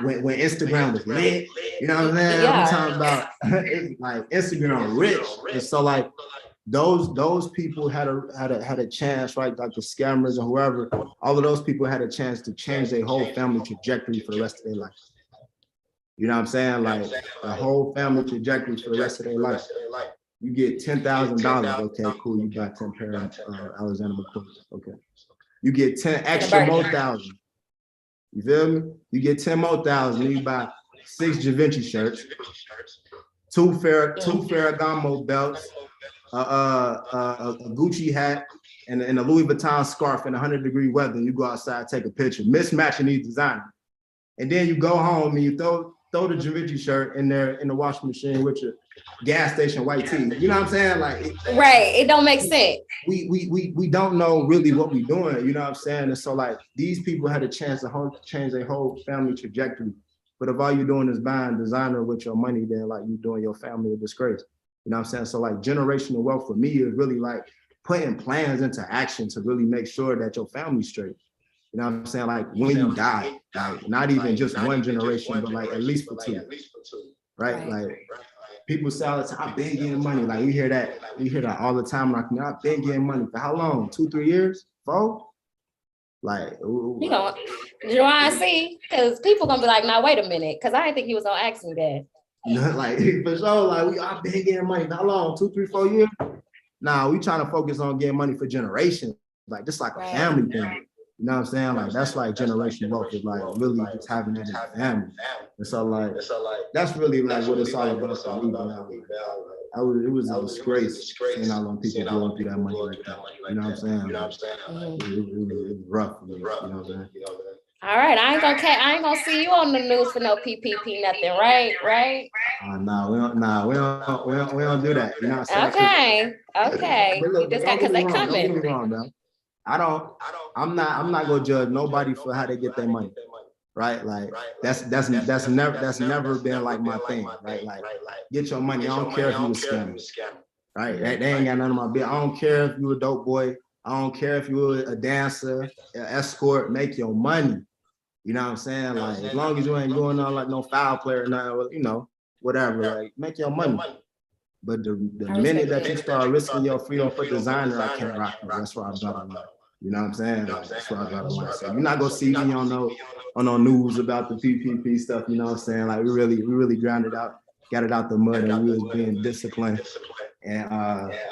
When Instagram was lit, you know what I'm saying? Yeah. I'm talking about like Instagram rich. And so like those people had a chance, right? Like the scammers or whoever, all of those people had a chance to change their whole family trajectory for the rest of their life. You know what I'm saying? Like the whole family trajectory for the rest of their life. You get $10,000. Okay, cool. You got 10 pair of Alexander McQueen. Okay. You get 10 extra more thousand. You feel me? You get 10 more thousand. You buy 6 Givenchy shirts, two Ferragamo belts, a Gucci hat, and a Louis Vuitton scarf in 100-degree weather. And you go outside, take a picture, mismatching these designers. And then you go home and you throw the Givenchy shirt in there in the washing machine with your gas station white tee. You know what I'm saying? Like right. It don't make sense. We don't know really what we're doing. You know what I'm saying? And so like these people had a chance to change their whole family trajectory. But if all you're doing is buying designer with your money, then like you're doing your family a disgrace. You know what I'm saying? So like generational wealth for me is really like putting plans into action to really make sure that your family's straight. You know what I'm saying? Like when you die, like not even just one generation, but like at least for 2, right? Like people say all the time, I've been getting money. Like we hear that all the time. Like, I've been getting money for how long? 2, 3 years? 4? Like, you know, Juwan, see, because people gonna be like, "Now wait a minute," because I didn't think he was gonna ask me that. You know, like for sure, like I've been getting money. How long? 2, 3, 4 years? Nah, we trying to focus on getting money for generations. Like just like a family thing. You know what I'm saying? Like that's like generational wealth is like really just having that in the family. And so like that's really like what it's all about for me. It was a disgrace seeing how long people blowing through that money like that. You know what I'm saying? Like, it was rough. You know what I'm saying? All right, I ain't gonna see you on the news for no PPP nothing, right? Nah, we don't do that. You know what I'm saying? Okay. But look, you just got because they coming. Don't get me wrong, man. I'm not gonna judge nobody for how they get their money, right? Like that's never been like my thing, right? Like get your money. I don't care if you a scammer, right? They ain't got none of my business. I don't care if you a dope boy. I don't care if you a dancer, an escort. Make your money. You know what I'm saying? Like as long as you ain't going on like no foul play or nothing, you know, whatever. Like make your money. But the minute that you start risking your freedom for designer, I can't rock you. That's why I draw the line. You know what I'm saying? Like, that's why I draw the line. So you're not gonna see me on no news about the PPP stuff. You know what I'm saying? Like we really grounded out, got it out the mud, and we was being disciplined. And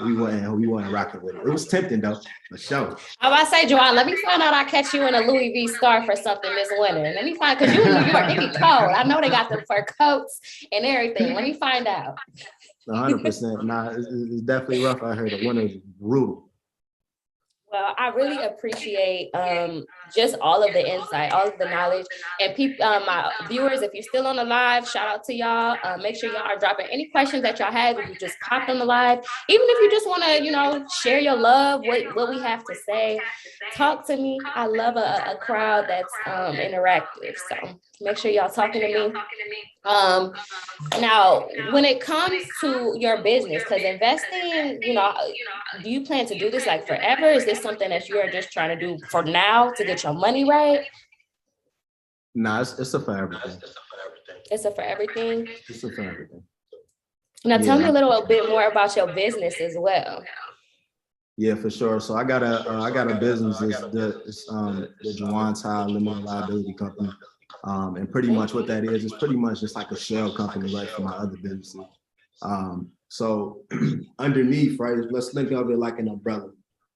we weren't rocking with it. It was tempting though, for sure. I was about to say, Juwan, let me find out I catch you in a Louis V scarf or something this winter. Let me find, because you in New York, they be cold. I know they got the fur coats and everything. Let me find out. 100%. Nah, it's definitely rough out here. The winter is brutal. Well, I really appreciate just all of the insight, all of the knowledge, and people, my viewers, if you're still on the live, shout out to y'all. Make sure y'all are dropping any questions that y'all have if you just popped on the live. Even if you just want to, share your love, what we have to say, talk to me. I love a crowd that's interactive. So make sure y'all talking to me. Now, when it comes to your business, because investing, do you plan to do this like forever? Is this something that you are just trying to do for now to get your money right? Nah, it's a for everything. It's a for everything? It's a for everything. Now, tell me a little bit more about your business as well. Yeah, for sure. So I got a business. It's the Juwan Tile Limited Liability Company. And pretty much what that is pretty much just like a shell company, right, for my other businesses. So underneath, right, let's think of it like an umbrella,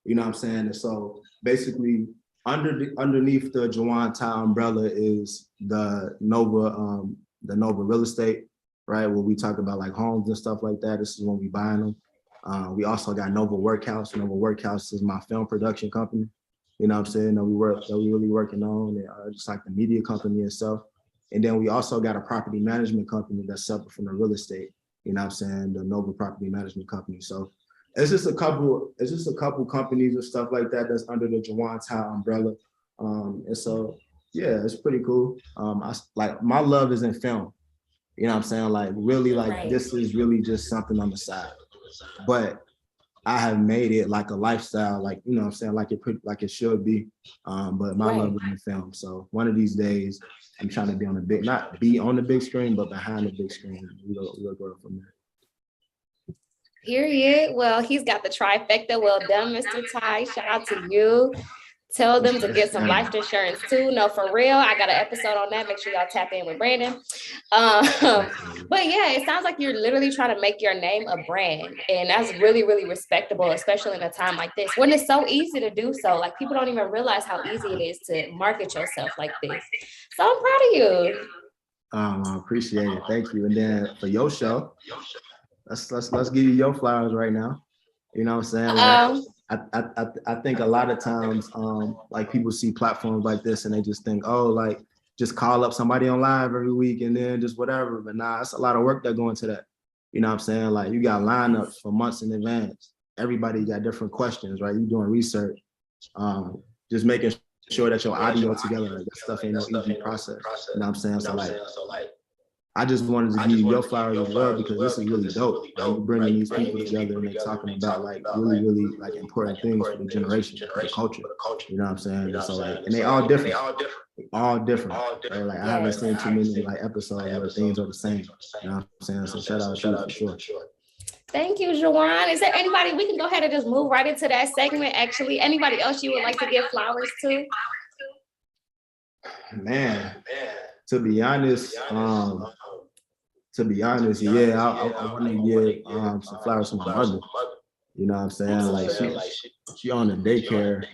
you know what I'm saying? And so basically underneath the Juwan Tile umbrella is the Nova the Nova Real Estate, right? Where we talk about like homes and stuff like that. This is when we buying them. We also got Nova Workhouse. Nova Workhouse is my film production company. You know what I'm saying? That we really working on, and just like the media company itself. And then we also got a property management company that's separate from the real estate. You know what I'm saying? The Nova Property Management Company. So it's just a couple companies and stuff like that that's under the Jawan Tile umbrella. And so yeah, it's pretty cool. I like my love is in film. You know what I'm saying? Like really, like this is really just something on the side. But I have made it like a lifestyle, like, you know what I'm saying, like it should be. But my love is in film. So one of these days I'm trying to be on the big, not be on the big screen, but behind the big screen. We'll go from there. Period. Well, he's got the trifecta. Well done, Mr. Ty. Shout out to you. Tell them to get some life insurance too. No, for real. I got an episode on that. Make sure y'all tap in with Brandon. But yeah, it sounds like you're literally trying to make your name a brand. And that's really, really respectable, especially in a time like this, when it's so easy to do so. Like people don't even realize how easy it is to market yourself like this. So I'm proud of you. I appreciate it. Thank you. And then for your show, let's give you your flowers right now. You know what I'm saying? Like, I think a lot of times, like people see platforms like this and they just think, oh, like just call up somebody on live every week and then just whatever. But nah, it's a lot of work that go into that. You know what I'm saying? Like you got lineups for months in advance. Everybody got different questions, right? You doing research, just making sure that your audio together. Like that stuff ain't no easy process. You know what I'm saying? So like, I just wanted to give you your flowers as well because this is really dope. Like you bringing these people together and they talking about like really like important things for the generation, for the culture. You know what I'm saying? And so like, and they all different. Right? Like I haven't seen too many like episodes where things are the same. You know what I'm saying? So shout out to you for sure. Thank you, Jawan. Is there anybody, we can go ahead and just move right into that segment. Actually, anybody else you would like to give flowers to? Man, to be honest, yeah, I want to give some flowers to my mother. You know what I'm saying? Like she on the daycare,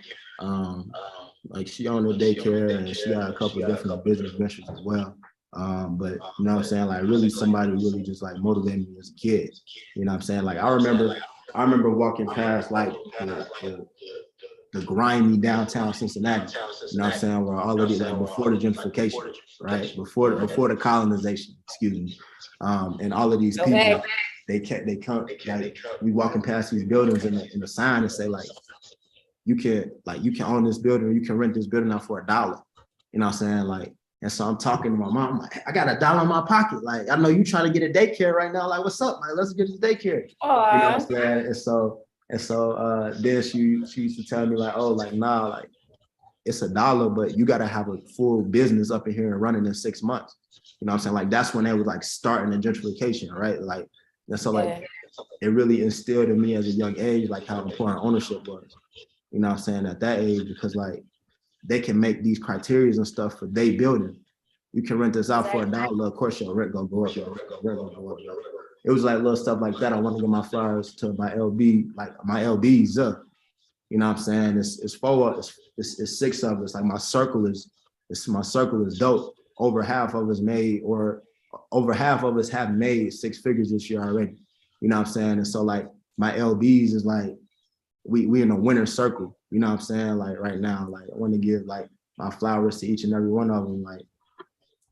like she on the daycare, and she got a couple of different business ventures as well. But you know what I'm saying? Like really somebody really just like motivated me as a kid. You know what I'm saying? Like I remember walking past like the grimy downtown Cincinnati, you know what I'm saying, where all of it, like before the gentrification, right? Before the colonization, excuse me. And all of these people, they come, like we walking past these buildings and the sign and say like, you can own this building or you can rent this building out for $1. You know what I'm saying? Like, and so I'm talking to my mom, like, I got $1 in my pocket. Like, I know you trying to get a daycare right now. Like, what's up? Like, let's get this daycare. Aww. You know what I'm saying? And so then she used to tell me like, oh, like, nah, like it's $1, but you got to have a full business up in here and running in 6 months. You know what I'm saying? Like, that's when they was like starting the gentrification, right? Like, and so like, it really instilled in me as a young age, like how important ownership was, you know what I'm saying, at that age, because like, they can make these criteria and stuff for they building. You can rent this out for $1. Of course, your rent gonna go up. It was like little stuff like that. I want to give my flowers to my LB, like my LBs. You know what I'm saying? It's 4, it's 6 of us. Like my circle is dope. Over half of us have made 6 figures this year already. You know what I'm saying? And so like my LBs is like we in a winner circle. You know what I'm saying? Like right now, like I want to give like my flowers to each and every one of them. Like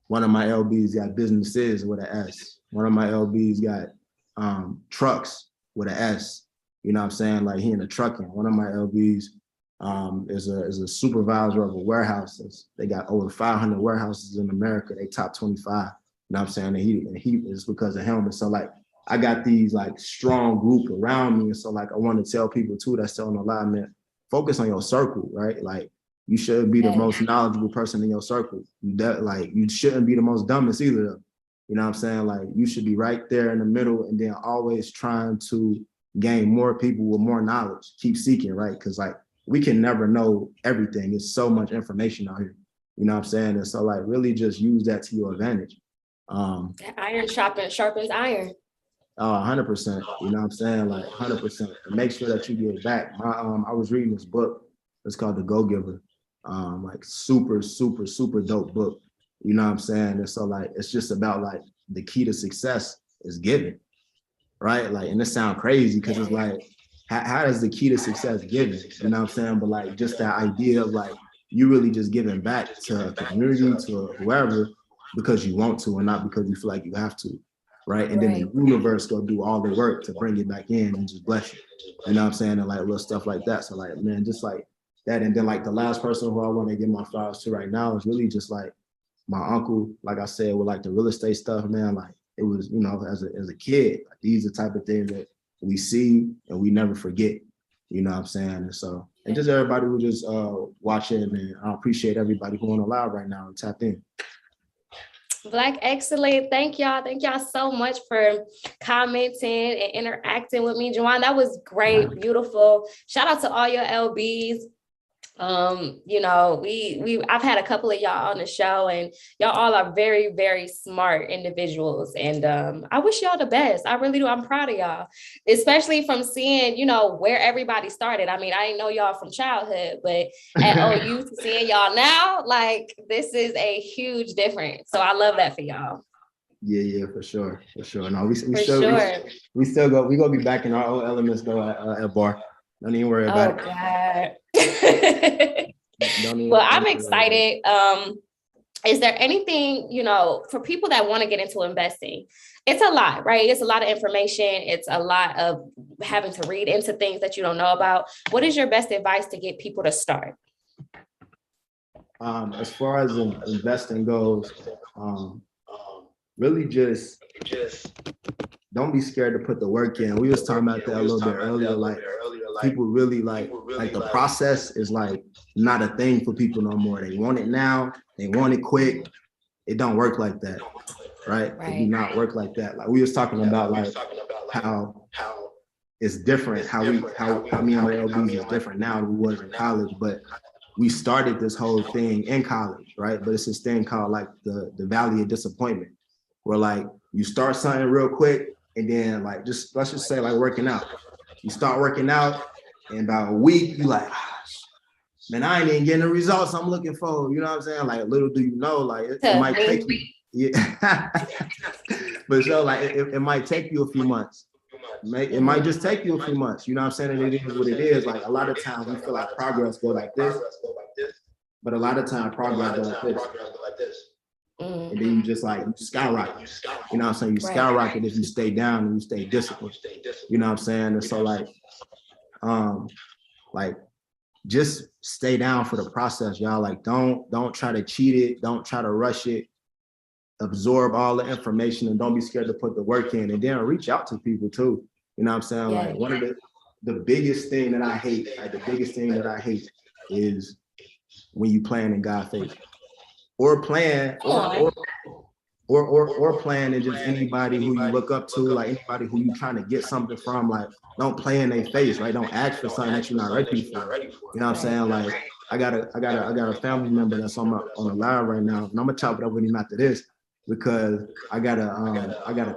one of my LBs got businesses with an S. One of my LBs got trucks with an S. You know what I'm saying? Like he in the trucking. One of my LBs is a supervisor of a warehouse. They got over 500 warehouses in America. They top 25. You know what I'm saying? And he is because of him. And so like I got these like strong group around me. And so like I want to tell people too that's still on the line, man, focus on your circle, right? Like you should be the most knowledgeable person in your circle. Like you shouldn't be the most dumbest either. You know what I'm saying? Like you should be right there in the middle and then always trying to gain more people with more knowledge. Keep seeking, right? Because like we can never know everything. It's so much information out here. You know what I'm saying? And so like really just use that to your advantage. Iron sharpens iron. Oh, 100%. You know what I'm saying? Like 100%. Make sure that you give back. I was reading this book. It's called The Go-Giver. Like super, super, super dope book. You know what I'm saying? And so like, it's just about like the key to success is giving, right? Like, and it sounds crazy because it's like, how is the key to success giving? You know what I'm saying? But like, just that idea of like, you really just giving back to a community, to whoever, because you want to and not because you feel like you have to, right? And then the universe go do all the work to bring it back in and just bless you. You know what I'm saying? And like little stuff like that. So like, man, just like that. And then like the last person who I want to give my flowers to right now is really just like my uncle, like I said, with like the real estate stuff, man, like it was, you know, as a kid, like, these are the type of things that we see and we never forget. You know what I'm saying? And so, and just everybody who just watching, and I appreciate everybody who on the live right now and tapped in. Black excellent. Thank y'all. Thank y'all so much for commenting and interacting with me. Juwan, that was great, beautiful. Shout out to all your LBs. You know, I've had a couple of y'all on the show, and y'all all are very, very smart individuals. And I wish y'all the best. I really do. I'm proud of y'all, especially from seeing, you know, where everybody started. I mean, I didn't know y'all from childhood, but at OU to seeing y'all now, like, this is a huge difference. So I love that for y'all. Yeah, for sure. No, we still gonna be back in our old elements though at bar. Don't even worry about it. God. Well, I'm excited. Is there anything, you know, for people that want to get into investing? It's a lot, right? It's a lot of information. It's a lot of having to read into things that you don't know about. What is your best advice to get people to start? As far as investing goes, really just don't be scared to put the work in. We was talking about that a little bit earlier. Like, people really like the process is like not a thing for people no more. They want it now. They want it quick. It don't work like that, right? It do not work like that. Like we was talking about, like how it's different. How me and my LBs is different now than we was in college, but we started this whole thing in college, right? But it's this thing called like the valley of disappointment, where like you start something real quick, and then like let's just say like working out. You start working out, and about a week, you like, man, I ain't even getting the results I'm looking for. You know what I'm saying? Like, little do you know, like it might take you, yeah. But so like it might take you a few months. It might just take you a few months. You know what I'm saying? And it is what it is. Like a lot of times we feel like progress go like this, but a lot of times progress go like this. And then you just like skyrocket. You know what I'm saying? You skyrocket if you stay down and you stay disciplined. You know what I'm saying? And so like just stay down for the process, y'all. Like don't try to cheat it, don't try to rush it. Absorb all the information and don't be scared to put the work in, and then reach out to people too. You know what I'm saying? Like one of the biggest thing that I hate, is when you plan in God's faith. Or plan, or plan and just anybody who you look up to, like anybody who you trying to get something from. Like, don't play in their face, right? Don't ask for something that you're not ready for. You know what I'm saying? Like, I got a family member that's on the live right now, and I'm gonna chop it up with him after this, because I got a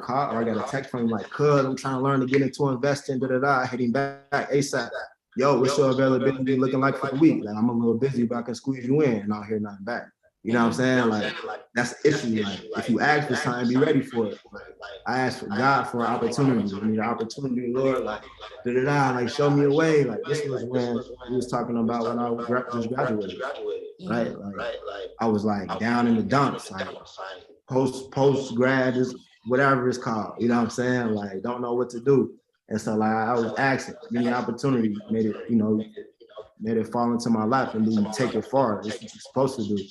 call or I got a text from him like, "Cuz, I'm trying to learn to get into investing." I hit him back ASAP. Yo, what's your availability looking like for the week? Like, I'm a little busy, but I can squeeze you in, and I'll hear nothing back. You know what I'm saying? Like, that's the issue. Like, if you ask for something, be ready for it. I asked for God for an opportunity. I mean, the opportunity, Lord, like, like, show me a way. Like, this was when we was talking about when I just graduated, right? Like, I was like down in the dumps, like post grad is whatever it's called. You know what I'm saying? Like, don't know what to do. And so like I was asking, give me an opportunity, made it fall into my life, and then you take it far. It's what you're supposed to do.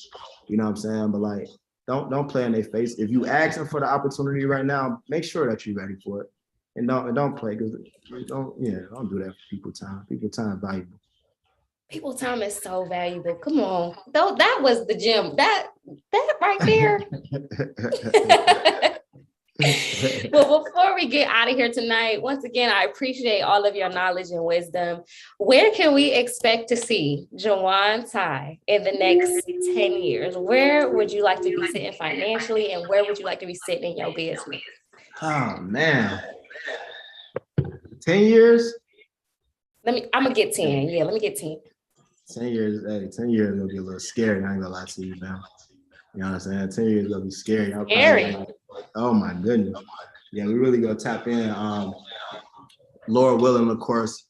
You know what I'm saying? But like, don't play in their face. If you asking for the opportunity right now, make sure that you're ready for it, and don't play, because don't do that for people time. People time valuable. People time is so valuable. Come on, though, that was the gym. That right there. Well, before we get out of here tonight, once again, I appreciate all of your knowledge and wisdom. Where can we expect to see Juwan Ty in the next 10 years? Where would you like to be sitting financially, and where would you like to be sitting in your business? Oh man, 10 years? I'm gonna get 10. Yeah, let me get 10. 10 years, hey, 10 years will be a little scary. I ain't gonna lie to you, man. You know what I'm saying? 10 years gonna be scary. Scary. Like, oh my goodness. Yeah, we really gonna tap in. Laura Willing, of course.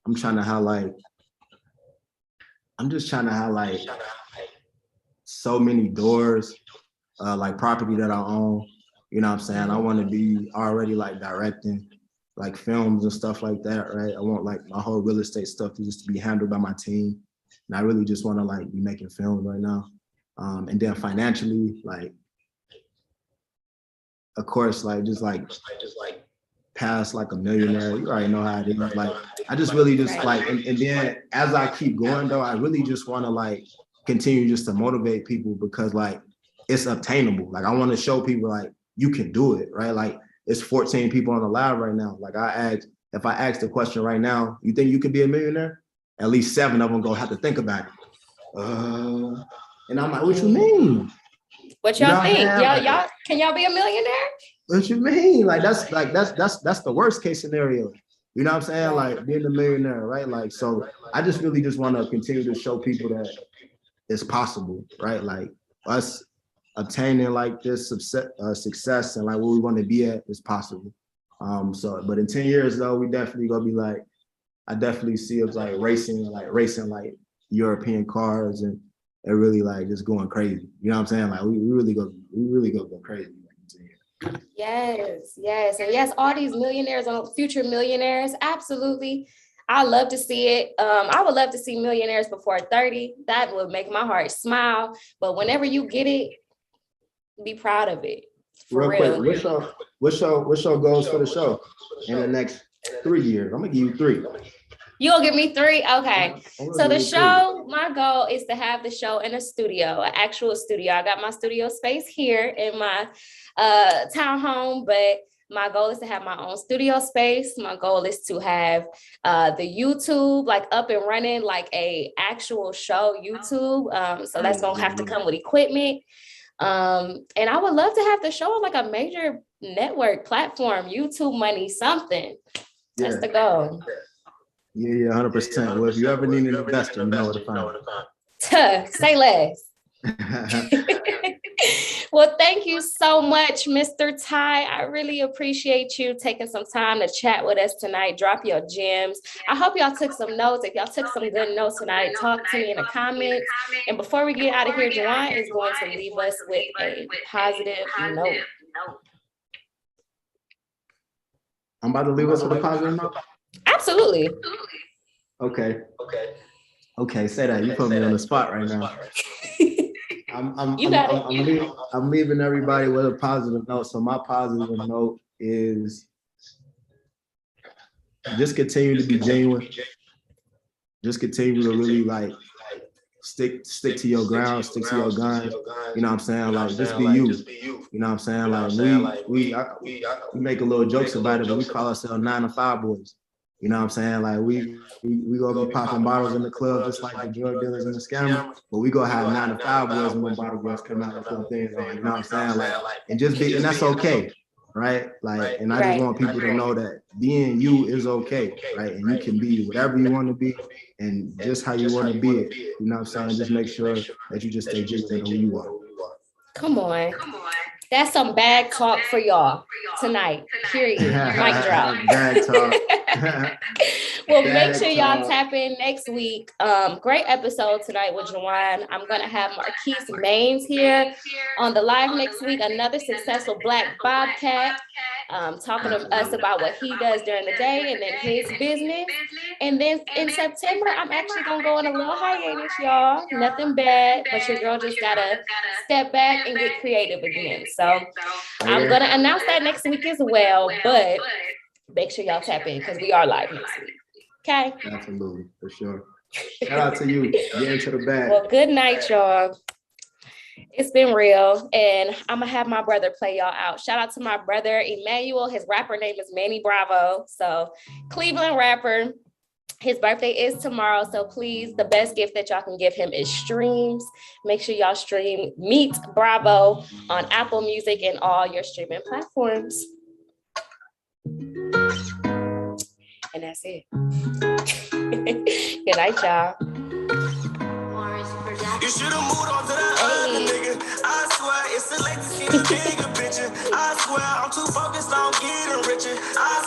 I'm just trying to highlight so many doors, like property that I own. You know what I'm saying? I want to be already like directing like films and stuff like that, right? I want like my whole real estate stuff to just be handled by my team. And I really just want to like be making films right now. And then financially, like, of course, like just past like a millionaire. You already know how it is. Like, I just really just like, and then as I keep going though, I really just want to like continue just to motivate people because like it's obtainable. Like I want to show people like you can do it, right? Like it's 14 people on the live right now. Like if I ask the question right now, you think you could be a millionaire? At least 7 of them gonna have to think about it. And I'm like, what you mean? What y'all think? Y'all can y'all be a millionaire? What you mean? Like that's the worst case scenario. You know what I'm saying? Like being a millionaire, right? Like, so I just really just want to continue to show people that it's possible, right? Like us obtaining like this success and like where we want to be at is possible. But in 10 years though, we definitely gonna be like, I definitely see us like racing like European cars and really like just going crazy. You know what I'm saying? Like we really go crazy. Yes, and yes, all these millionaires and future millionaires, absolutely. I love to see it. I would love to see millionaires before 30. That would make my heart smile. But whenever you get it, be proud of it. For real. Quick, what's your goals for the show in the next 3 years? I'm gonna give you 3. You'll give me 3? Okay. So the show, my goal is to have the show in a studio, an actual studio. I got my studio space here in my townhome, but my goal is to have my own studio space. My goal is to have the YouTube like up and running like a actual show YouTube. So that's gonna have to come with equipment. And I would love to have the show on like a major network platform, YouTube money, something. That's the goal. Yeah, 100%. Well, if you ever need an investor, you know where to find. Say less. Well, thank you so much, Mr. Ty. I really appreciate you taking some time to chat with us tonight. Drop your gems. I hope y'all took some notes. If y'all took some good notes tonight, talk to me in the comments. And before we get out of here, Juwan is going to leave us with a positive note. I'm about to leave us with a positive note? Absolutely. Okay, say that. You put me on the spot right now. I'm leaving everybody with a positive note. So my positive note is just continue to be genuine. Just continue to really like stick to your ground, stick to your guns. You know what I'm saying? Like just be you. You know what I'm saying? Like we make a little jokes about it, but we call ourselves 9 to 5 boys. You know what I'm saying? Like we gonna be popping bottles in the club just like the drug dealers and the scammers, but we gonna have 9 to 5 boys and when bottle girls come out and put things on. You know what I'm saying? Like and that's okay, right? Like, and I just want people to know that being you is okay, right? And you can be whatever you want to be and just how you want to be it. You know what I'm saying? Just make sure that you just stay genuine who you are. Come on. That's some bag talk for y'all tonight. Period. Mic drop. Bag talk. Well, make sure y'all tap in next week. Great episode tonight with Juwan. I'm gonna have Marquise Maines here on the live next week. Another successful Black Bobcat, talking to us about what he does during the day and then his business. And then in September, I'm actually gonna go on a little hiatus, y'all. Nothing bad, but your girl just gotta step back and get creative again. So I'm gonna announce that next week as well, but make sure y'all tap in because we are live next week. Okay. Absolutely, for sure. Shout out to you. Get into the bag. Well, good night, y'all. It's been real, and I'm gonna have my brother play y'all out. Shout out to my brother Emmanuel. His rapper name is Manny Bravo. So Cleveland rapper. His birthday is tomorrow, so please, the best gift that y'all can give him is streams. Make sure y'all stream Meet Bravo on Apple Music and all your streaming platforms. And that's it. Good night, y'all. You should have moved on to that other nigga. I swear